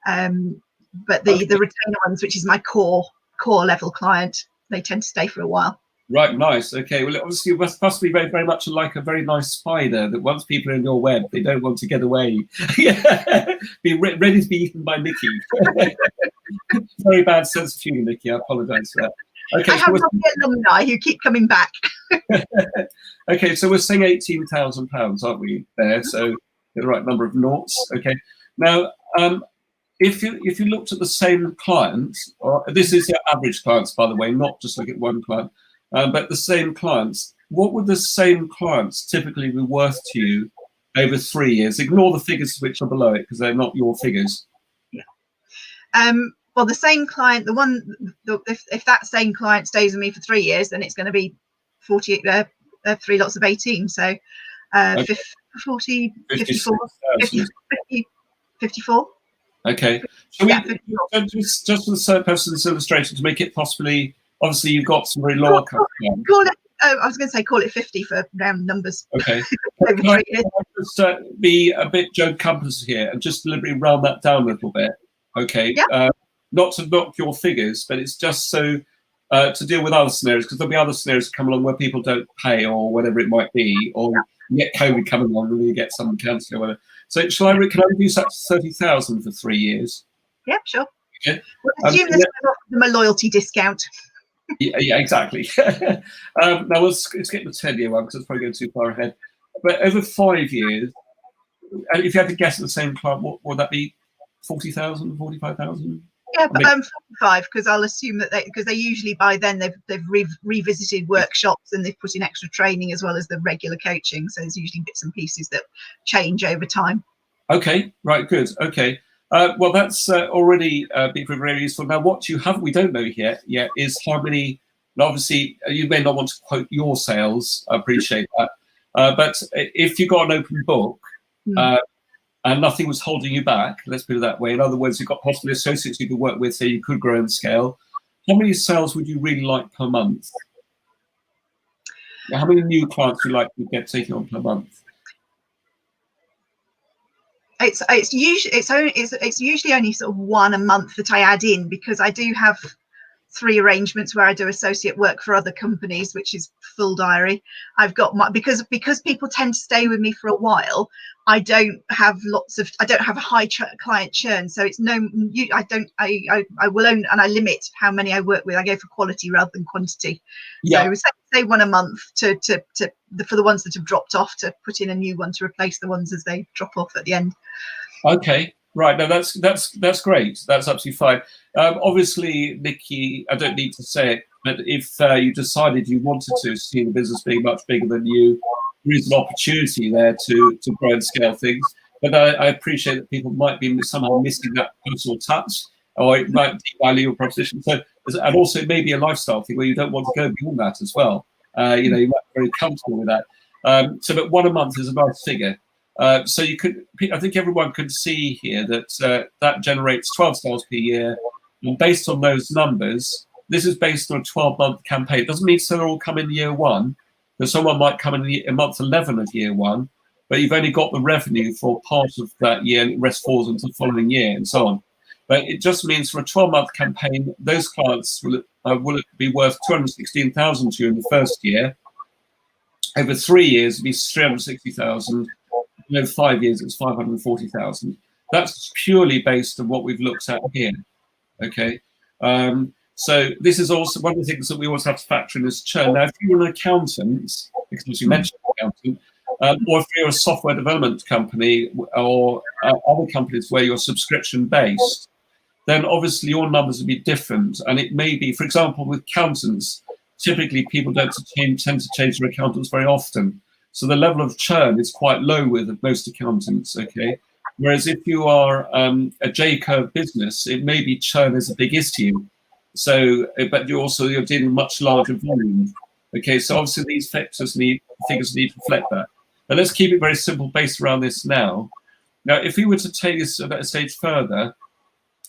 but the retainer ones, which is my core level client, they tend to stay for a while. Right, nice. Okay, well, obviously you must be very, very much like a very nice spider that once people are in your web, they don't want to get away. Be ready to be eaten by Mickey. Very bad sense of humour, Mickey. I apologise for that. Okay, I have alumni who keep coming back. Okay, so we're saying £18,000, aren't we? There, so the right number of noughts. Okay. Now, if you looked at the same clients, or this is your average clients, by the way, not just look at one client, but the same clients. What would the same clients typically be worth to you over 3 years? Ignore the figures which are below it because they're not your figures. Yeah. Well, the same client, if that same client stays with me for 3 years, then it's going to be 40, 3 lots of 18. So 40, 54, 54. Okay. So just for the purpose of illustration, to make it possibly, obviously you've got some very lower clients. I was going to say call it 50 for round numbers. Okay. Can I just be a bit Joe Compass here and just deliberately round that down a little bit? Okay. Yeah. Not to knock your figures, but it's just so to deal with other scenarios, because there'll be other scenarios that come along where people don't pay or whatever it might be, or you get COVID coming along and you get someone cancelling or whatever. So can I reduce that to 30,000 for 3 years? Yeah, sure. Okay. We'll assume this will offer them a loyalty discount. Yeah, exactly. Now let's get the 10-year one because it's probably going too far ahead. But over 5 years, if you had to guess at the same client, what would that be? 40,000, 45,000? Yeah, but 45, because I'll assume that because they usually by then they've revisited workshops and they've put in extra training as well as the regular coaching. So there's usually bits and pieces that change over time. Okay, right, good. Okay. Well, that's already been very useful. Now, what we don't know yet is how many. Obviously, you may not want to quote your sales. I appreciate that. But if you got an open book and nothing was holding you back, let's put it that way. In other words, you've got possibly associates you could work with, so you could grow and scale. How many sales would you really like per month? How many new clients would you like to get taken on per month? It's usually only sort of one a month that I add in, because I do have 3 arrangements where I do associate work for other companies, which is full diary. I've got because people tend to stay with me for a while. I don't have a high client churn, so it's I will own, and I limit how many I work with. I go for quality rather than quantity. Yeah. So say one a month for the ones that have dropped off, to put in a new one to replace the ones as they drop off at the end. Okay. Right, now that's great. That's absolutely fine. Obviously, Nikki, I don't need to say it, but if you decided you wanted to see the business being much bigger than you, there is an opportunity there to grow and scale things. But I appreciate that people might be somehow missing that personal touch, or it might devalue your proposition. So, and also it may be a lifestyle thing where you don't want to go beyond that as well. You might be very comfortable with that. But one a month is a nice figure. So I think everyone can see here that that generates 12 sales per year, and based on those numbers, this is based on a 12-month campaign. It doesn't mean so they'll all come in year 1, because someone might come in month 11 of year 1, but you've only got the revenue for part of that year, and the rest falls into the following year, and so on. But it just means for a 12-month campaign, those clients will be worth 216,000 to you in the first year. Over 3 years, it'd be 360,000. Over 5 years, it's 540,000. That's purely based on what we've looked at here. Okay. So this is also one of the things that we always have to factor in is churn. Now, if you're an accountant, because you mentioned accountant, or if you're a software development company or other companies where you're subscription based, then obviously your numbers will be different. And it may be, for example, with accountants, typically people don't tend to change their accountants very often. So the level of churn is quite low with most accountants, okay? Whereas if you are a J-curve business, it may be churn is a big issue. So, but you're dealing with much larger volumes. Okay, so obviously these figures need to reflect that. But let's keep it very simple based around this now. Now, if we were to take this a stage further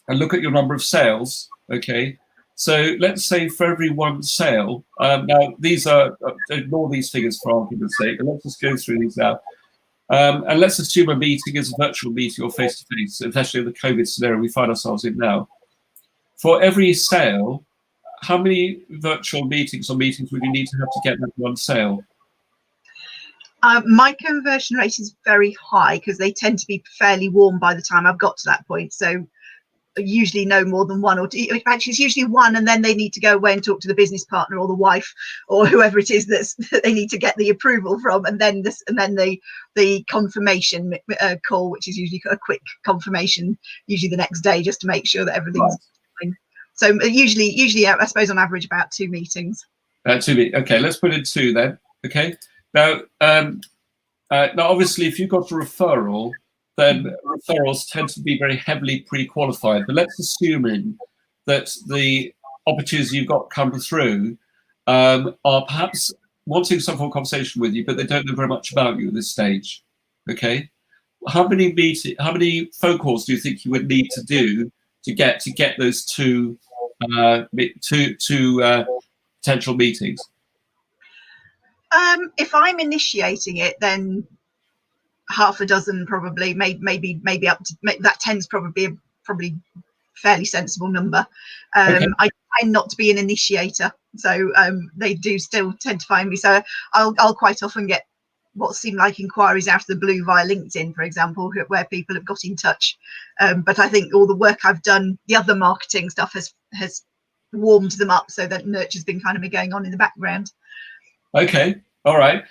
and look at your number of sales, okay, so let's say for every one sale, now these are, ignore these figures for argument's sake, and let's just go through these now. And let's assume a meeting is a virtual meeting or face-to-face, especially in the COVID scenario we find ourselves in now. For every sale, how many virtual meetings or meetings would you need to have to get that one sale? My conversion rate is very high because they tend to be fairly warm by the time I've got to that point. So usually no more than one or two. Actually, it's usually one, and then they need to go away and talk to the business partner or the wife or whoever it is that they need to get the approval from, and then the confirmation call, which is usually a quick confirmation, usually the next day, just to make sure that everything's fine. So usually, I suppose on average about 2 meetings. 2 meetings. Okay, let's put in 2 then. Okay. Now, obviously, if you've got a referral, then referrals tend to be very heavily pre-qualified. But let's assume that the opportunities you've got come through are perhaps wanting some form of conversation with you, but they don't know very much about you at this stage. Okay, how many phone calls do you think you would need to do to get those two potential meetings? If I'm initiating it, then half a dozen probably, maybe up to that. 10's probably fairly sensible number. Okay. I tend not to be an initiator, so they do still tend to find me. So I'll quite often get what seem like inquiries out of the blue via LinkedIn, for example, where people have got in touch. But I think all the work I've done, the other marketing stuff has warmed them up, so that nurture's been kind of going on in the background. Okay, all right.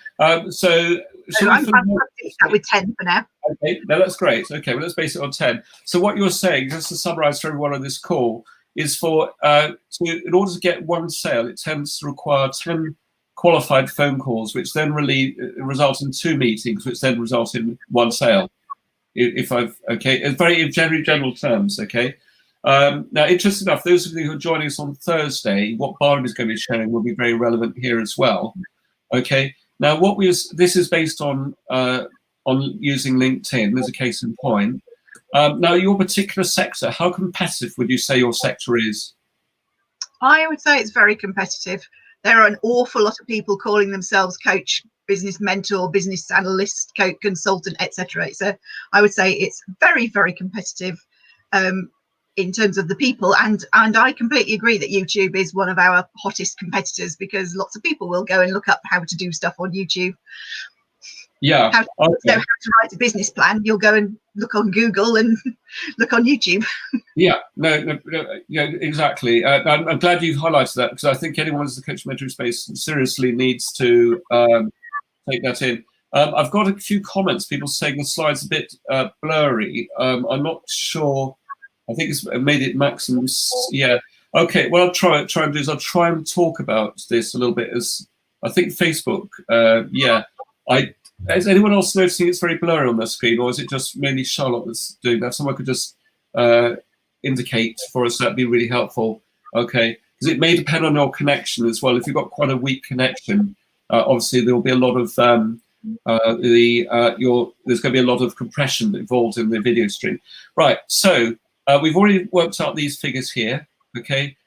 So I'm that with 10 for now. Okay, no, that's great. Okay, well, let's base it on 10. So what you're saying, just to summarize for everyone on this call, is for in order to get one sale, it tends to require 10 qualified phone calls, which then result in 2 meetings, which then result in 1 sale. Okay, it's very general terms. Okay. Now, interesting enough, those of you who are joining us on Thursday, what Barnum is going to be sharing will be very relevant here as well. Okay. Now, this is based on using LinkedIn as a case in point. Now, your particular sector, how competitive would you say your sector is? I would say it's very competitive. There are an awful lot of people calling themselves coach, business mentor, business analyst, coach, consultant, etc. So I would say it's very, very competitive in terms of the people. And I completely agree that YouTube is one of our hottest competitors, because lots of people will go and look up how to do stuff on YouTube. Yeah. How to write a business plan, you'll go and look on Google and look on YouTube. Yeah, no, exactly. I'm glad you highlighted that, because I think anyone in the coach mentoring space seriously needs to take that in. I've got a few comments, people saying the slide's a bit blurry. I'm not sure. I think it's made it maximum. Yeah. Okay. What I'll try and do is I'll try and talk about this a little bit. As I think Facebook. Yeah. Is anyone else noticing it's very blurry on the screen, or is it just mainly Charlotte that's doing that? Someone could just indicate for us. That'd be really helpful. Okay. Because it may depend on your connection as well. If you've got quite a weak connection, obviously there will be a lot of there's going to be a lot of compression involved in the video stream. Right. So. We've already worked out these figures here, okay?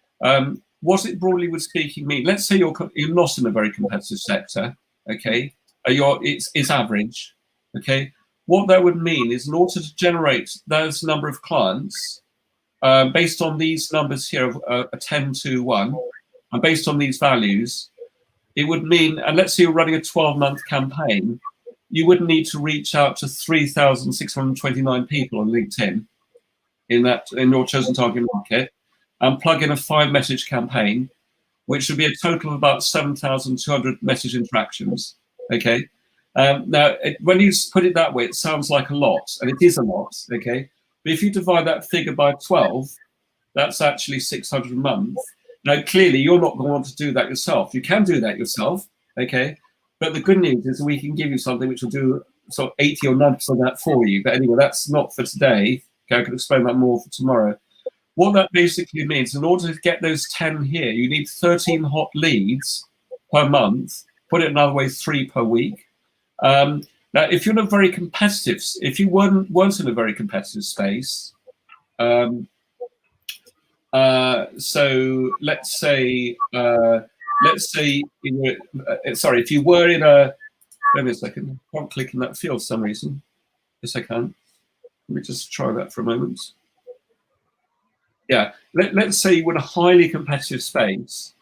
What it broadly would speaking mean? Let's say you're not in a very competitive sector, okay? It's average, okay? What that would mean is, in order to generate those number of clients, based on these numbers here of a 10 to 1, and based on these values, it would mean, and let's say you're running a 12-month campaign, you would need to reach out to 3,629 people on LinkedIn. In your chosen target market, and plug in a 5-message campaign, which would be a total of about 7,200 message interactions. Okay. Now, when you put it that way, it sounds like a lot, and it is a lot. Okay. But if you divide that figure by 12, that's actually 600 a month. Now, clearly, you're not going to want to do that yourself. You can do that yourself. Okay. But the good news is we can give you something which will do sort of 80 or 90% of that for you. But anyway, that's not for today. Okay, I can explain that more for tomorrow. What that basically means, in order to get those 10 here, you need 13 hot leads per month. Put it another way, 3 per week. Now, if you're in a very competitive, if you weren't in a very competitive space, so let's say if you were in a, wait a second, I can't click in that field for some reason. Yes, I can. Let me just try that for a moment. Yeah, let's say you were in a highly competitive space.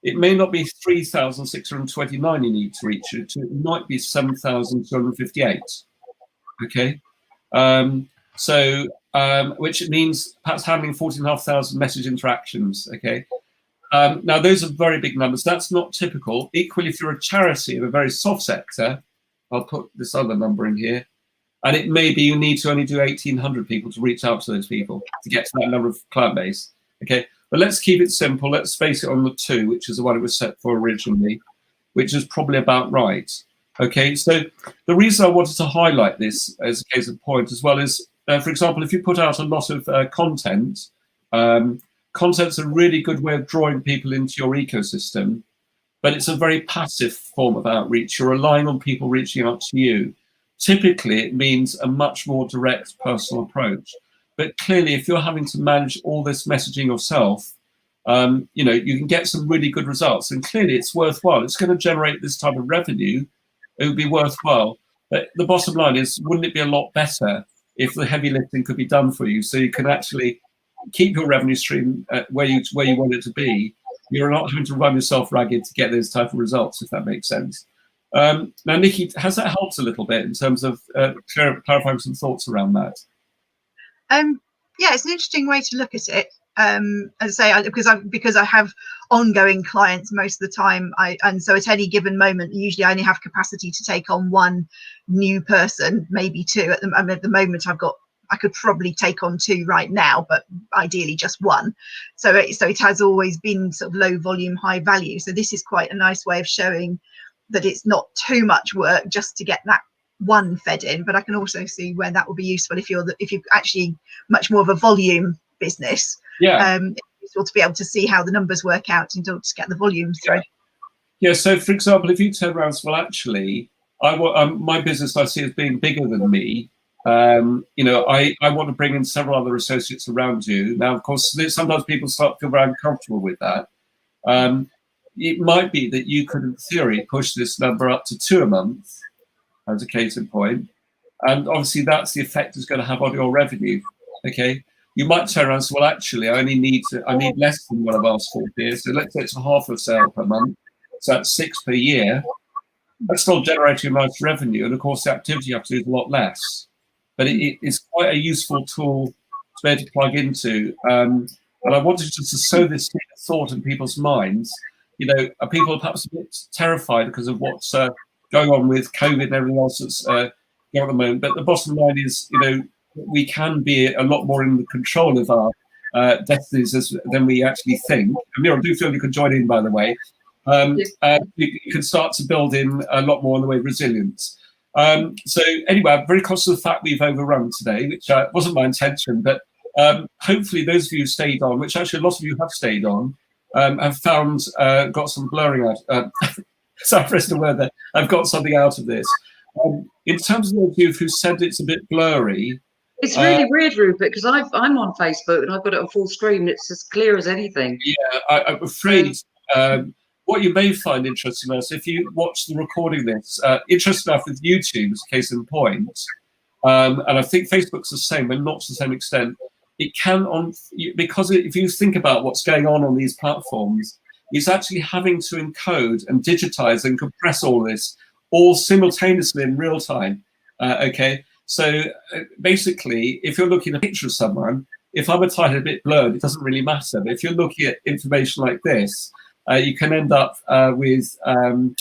It may not be 3,629 you need to reach it. It might be 7,258. Okay, which means perhaps handling 14,500 message interactions. Okay, now those are very big numbers. That's not typical. Equally, if you're a charity in a very soft sector, I'll put this other number in here, and it may be you need to only do 1,800 people to reach out to those people to get to that number of client base. Okay, but let's keep it simple. Let's base it on the 2, which is the one it was set for originally, which is probably about right. Okay, so the reason I wanted to highlight this as a case in point as well is, for example, if you put out a lot of content, content's a really good way of drawing people into your ecosystem, but it's a very passive form of outreach. You're relying on people reaching out to you. Typically, it means a much more direct personal approach. But clearly, if you're having to manage all this messaging yourself, you know, you can get some really good results. And clearly, it's worthwhile. It's going to generate this type of revenue. It would be worthwhile. But the bottom line is, wouldn't it be a lot better if the heavy lifting could be done for you, so you can actually keep your revenue stream where you want it to be? You're not having to run yourself ragged to get those type of results, if that makes sense. Now, Nikki, has that helped a little bit in terms of clarifying some thoughts around that? Yeah, it's an interesting way to look at it. As I say, because I have ongoing clients most of the time, and so at any given moment, usually I only have capacity to take on 1 new person, maybe 2. At the moment, I could probably take on 2 right now, but ideally just 1. So it has always been sort of low volume, high value. So this is quite a nice way of showing that it's not too much work just to get that 1 fed in. But I can also see where that will be useful if you're actually much more of a volume business. Yeah. It's useful to be able to see how the numbers work out and to get the volume through. Yeah. So, for example, if you turn around and say, well, actually, my business I see as being bigger than me. You know, I want to bring in several other associates around you. Now, of course, sometimes people start to feel very uncomfortable with that. It might be that you could, in theory, push this number up to 2 a month, as a case in point. And obviously, that's the effect it's going to have on your revenue. Okay. You might turn around and say, well, actually, I need less than what I've asked for here. So let's say it's a half a sale per month. So that's 6 per year. That's still generating a nice revenue. And of course, the activity you have to do is a lot less. But it's quite a useful tool to be able to plug into. And I wanted just to sow this thought in people's minds. You know, people are perhaps a bit terrified because of what's going on with COVID and everything else that's going on at the moment. But the bottom line is, you know, we can be a lot more in the control of our destinies than we actually think. And Mira, I do feel you can join in, by the way. You can start to build in a lot more in the way of resilience. So anyway, I'm very conscious of the fact we've overrun today, which wasn't my intention, but hopefully those of you who stayed on, which actually a lot of you have stayed on, have found, got some blurring out. Sorry, I pressed a word there. I've got something out of this. In terms of those of you who said it's a bit blurry, it's really weird, Rupert, because I'm on Facebook and I've got it on full screen. It's as clear as anything. Yeah, I'm afraid what you may find interesting is if you watch the recording of this, interesting enough with YouTube as a case in point, and I think Facebook's the same, but not to the same extent. It can, because if you think about what's going on these platforms, it's actually having to encode and digitize and compress all this all simultaneously in real time. Okay. So basically, if you're looking at a picture of someone, if I'm a title a bit blurred, it doesn't really matter. But if you're looking at information like this, you can end up with a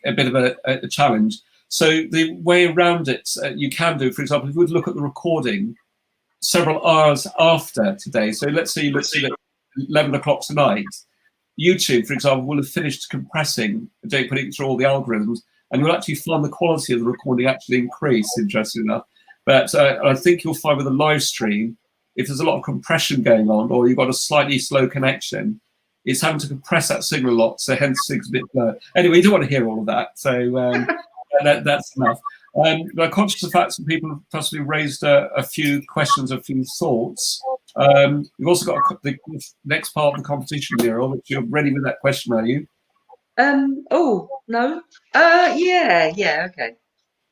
bit of a challenge. So the way around it, you can do, for example, if you would look at the recording several hours after today. So let's say you look at 11 o'clock tonight. YouTube, for example, will have finished compressing, putting it through all the algorithms, and you'll actually find the quality of the recording actually increase, interesting enough. But I think you'll find with a live stream, if there's a lot of compression going on, or you've got a slightly slow connection, it's having to compress that signal a lot, so hence it's a bit blurred. Anyway, you don't want to hear all of that, so that's enough. But I'm conscious of the fact that people have possibly raised a few questions, a few thoughts. We've also got the next part of the competition, Muriel, which you're ready with that question, are you? Oh, no. Yeah, okay.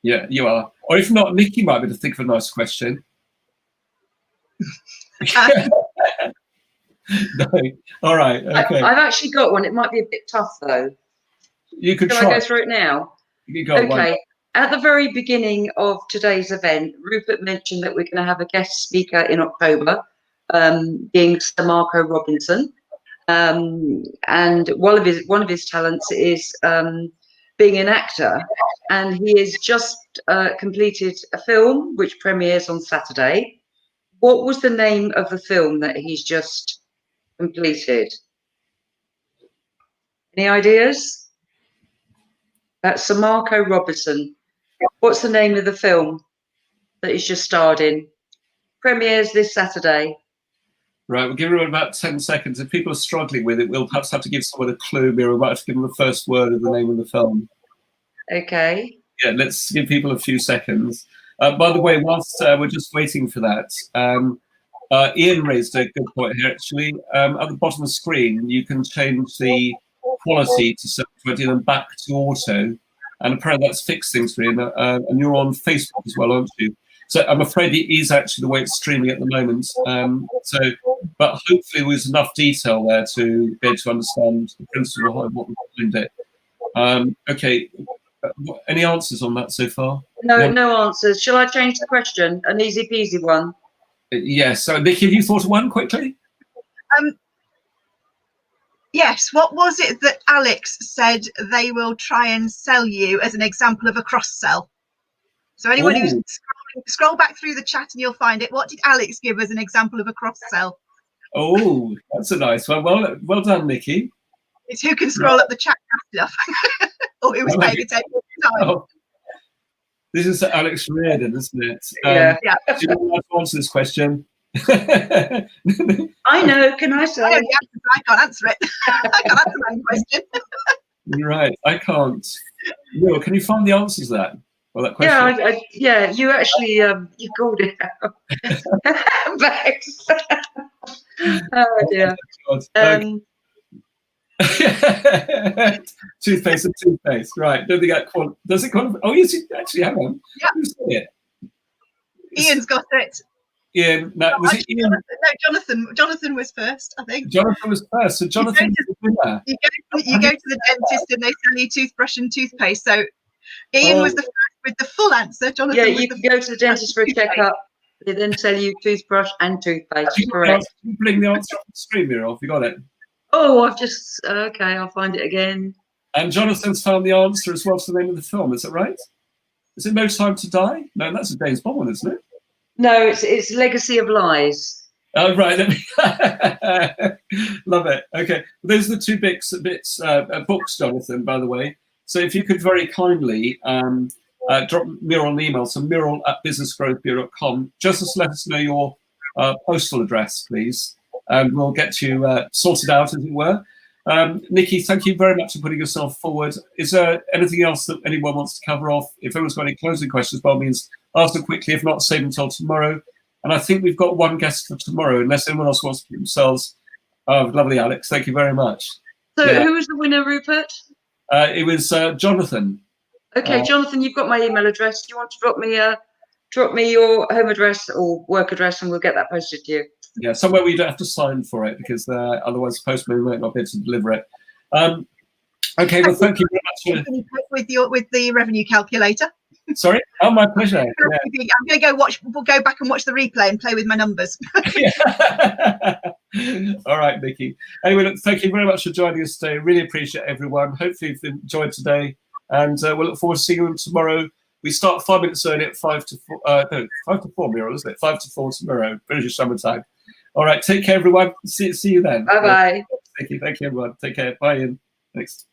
Yeah, you are. Or if not, Nikki might be able to think of a nice question. No. All right, okay. I've actually got one. It might be a bit tough, though. You could Shall try. I go through it now? You go, okay. At the very beginning of today's event, Rupert mentioned that we're going to have a guest speaker in October, being Sir Marco Robinson. And one of his talents is being an actor, and he has just completed a film which premieres on Saturday. What was the name of the film that he's just completed? Any ideas? That's Sir Marco Robinson. What's the name of the film that he's just starred in? Premieres this Saturday. Right, we'll give it about 10 seconds. If people are struggling with it, we'll perhaps have to give someone a clue. Mira, we might have to give them the first word of the name of the film. Okay. Yeah, let's give people a few seconds. By the way, whilst we're just waiting for that, Ian raised a good point here, actually. At the bottom of the screen, you can change the quality to 720 and back to auto. And apparently that's fixed things for you. And you're on Facebook as well, aren't you? So I'm afraid it is actually the way it's streaming at the moment. But hopefully there's enough detail there to be able to understand the principle behind what we're behind it. Okay, any answers on that so far? No answers. Shall I change the question? An easy peasy one. Yes. So Nikki, have you thought of one quickly? Yes. What was it that Alex said they will try and sell you as an example of a cross sell? So anyone who's scroll back through the chat and you'll find it. What did Alex give as an example of a cross sell? Oh, that's a nice one. Well done, Nikki. It's who can scroll up the chat fast enough, or who was paying attention at the time. Oh. This is Alex Reardon, isn't it? Yeah. Do you want to answer this question? I know. Can I say? I can't answer it. I can't answer that question. Right, I can't. Will, can you find the answers to that? Well, that question. Yeah. You actually you called it out. Max. Oh dear. Toothpaste and toothpaste. Right. Don't think that does it qualify? Oh, yes, actually, hang on. Yeah. Who said it? Ian's got it. Ian. No, was it Ian? No, Jonathan was first, I think. Jonathan was first. So Jonathan is the winner. You go to the dentist and they sell you toothbrush and toothpaste. So Ian was the first with the full answer. Jonathan. Yeah, you can go to the dentist for a checkup. They then sell you toothbrush and toothpaste. Correct. You bring the answer off the screen, Muriel. You got it. Oh, I've just okay. I'll find it again. And Jonathan's found the answer as well to the name of the film. Is that right? Is it No Time to Die? No, that's a James Bond one, isn't it? No, it's Legacy of Lies. Oh, right. Love it. Okay. Those are the two books, Jonathan, by the way. So if you could very kindly drop Muriel an email, so muriel@businessgrowthbureau.com, just to let us know your postal address, please. And we'll get you sorted out, as it were. Nikki, thank you very much for putting yourself forward. Is there anything else that anyone wants to cover off? If anyone's got any closing questions, by all means, ask them quickly. If not, save them until tomorrow. And I think we've got one guest for tomorrow, unless anyone else wants to put themselves. Oh, lovely, Alex. Thank you very much. So who was the winner, Rupert? It was Jonathan. Okay, Jonathan, you've got my email address. Do you want to drop me your home address or work address, and we'll get that posted to you. Yeah, somewhere where you don't have to sign for it, because otherwise the postman might not be able to deliver it. Okay, well, thank you very much. With the revenue calculator. Sorry? Oh, my pleasure. I'm going to go back and watch the replay and play with my numbers. Yeah. All right, Nikki. Anyway, look, thank you very much for joining us today. Really appreciate everyone. Hopefully you've enjoyed today, and we'll look forward to seeing you tomorrow. We start 5 minutes early at 5 to 4. No, 5 to 4, Muriel, isn't it? 5 to 4 tomorrow, British summertime. All right, take care, everyone. See you then. Bye bye. Thank you, everyone. Take care. Bye, Ian. Thanks.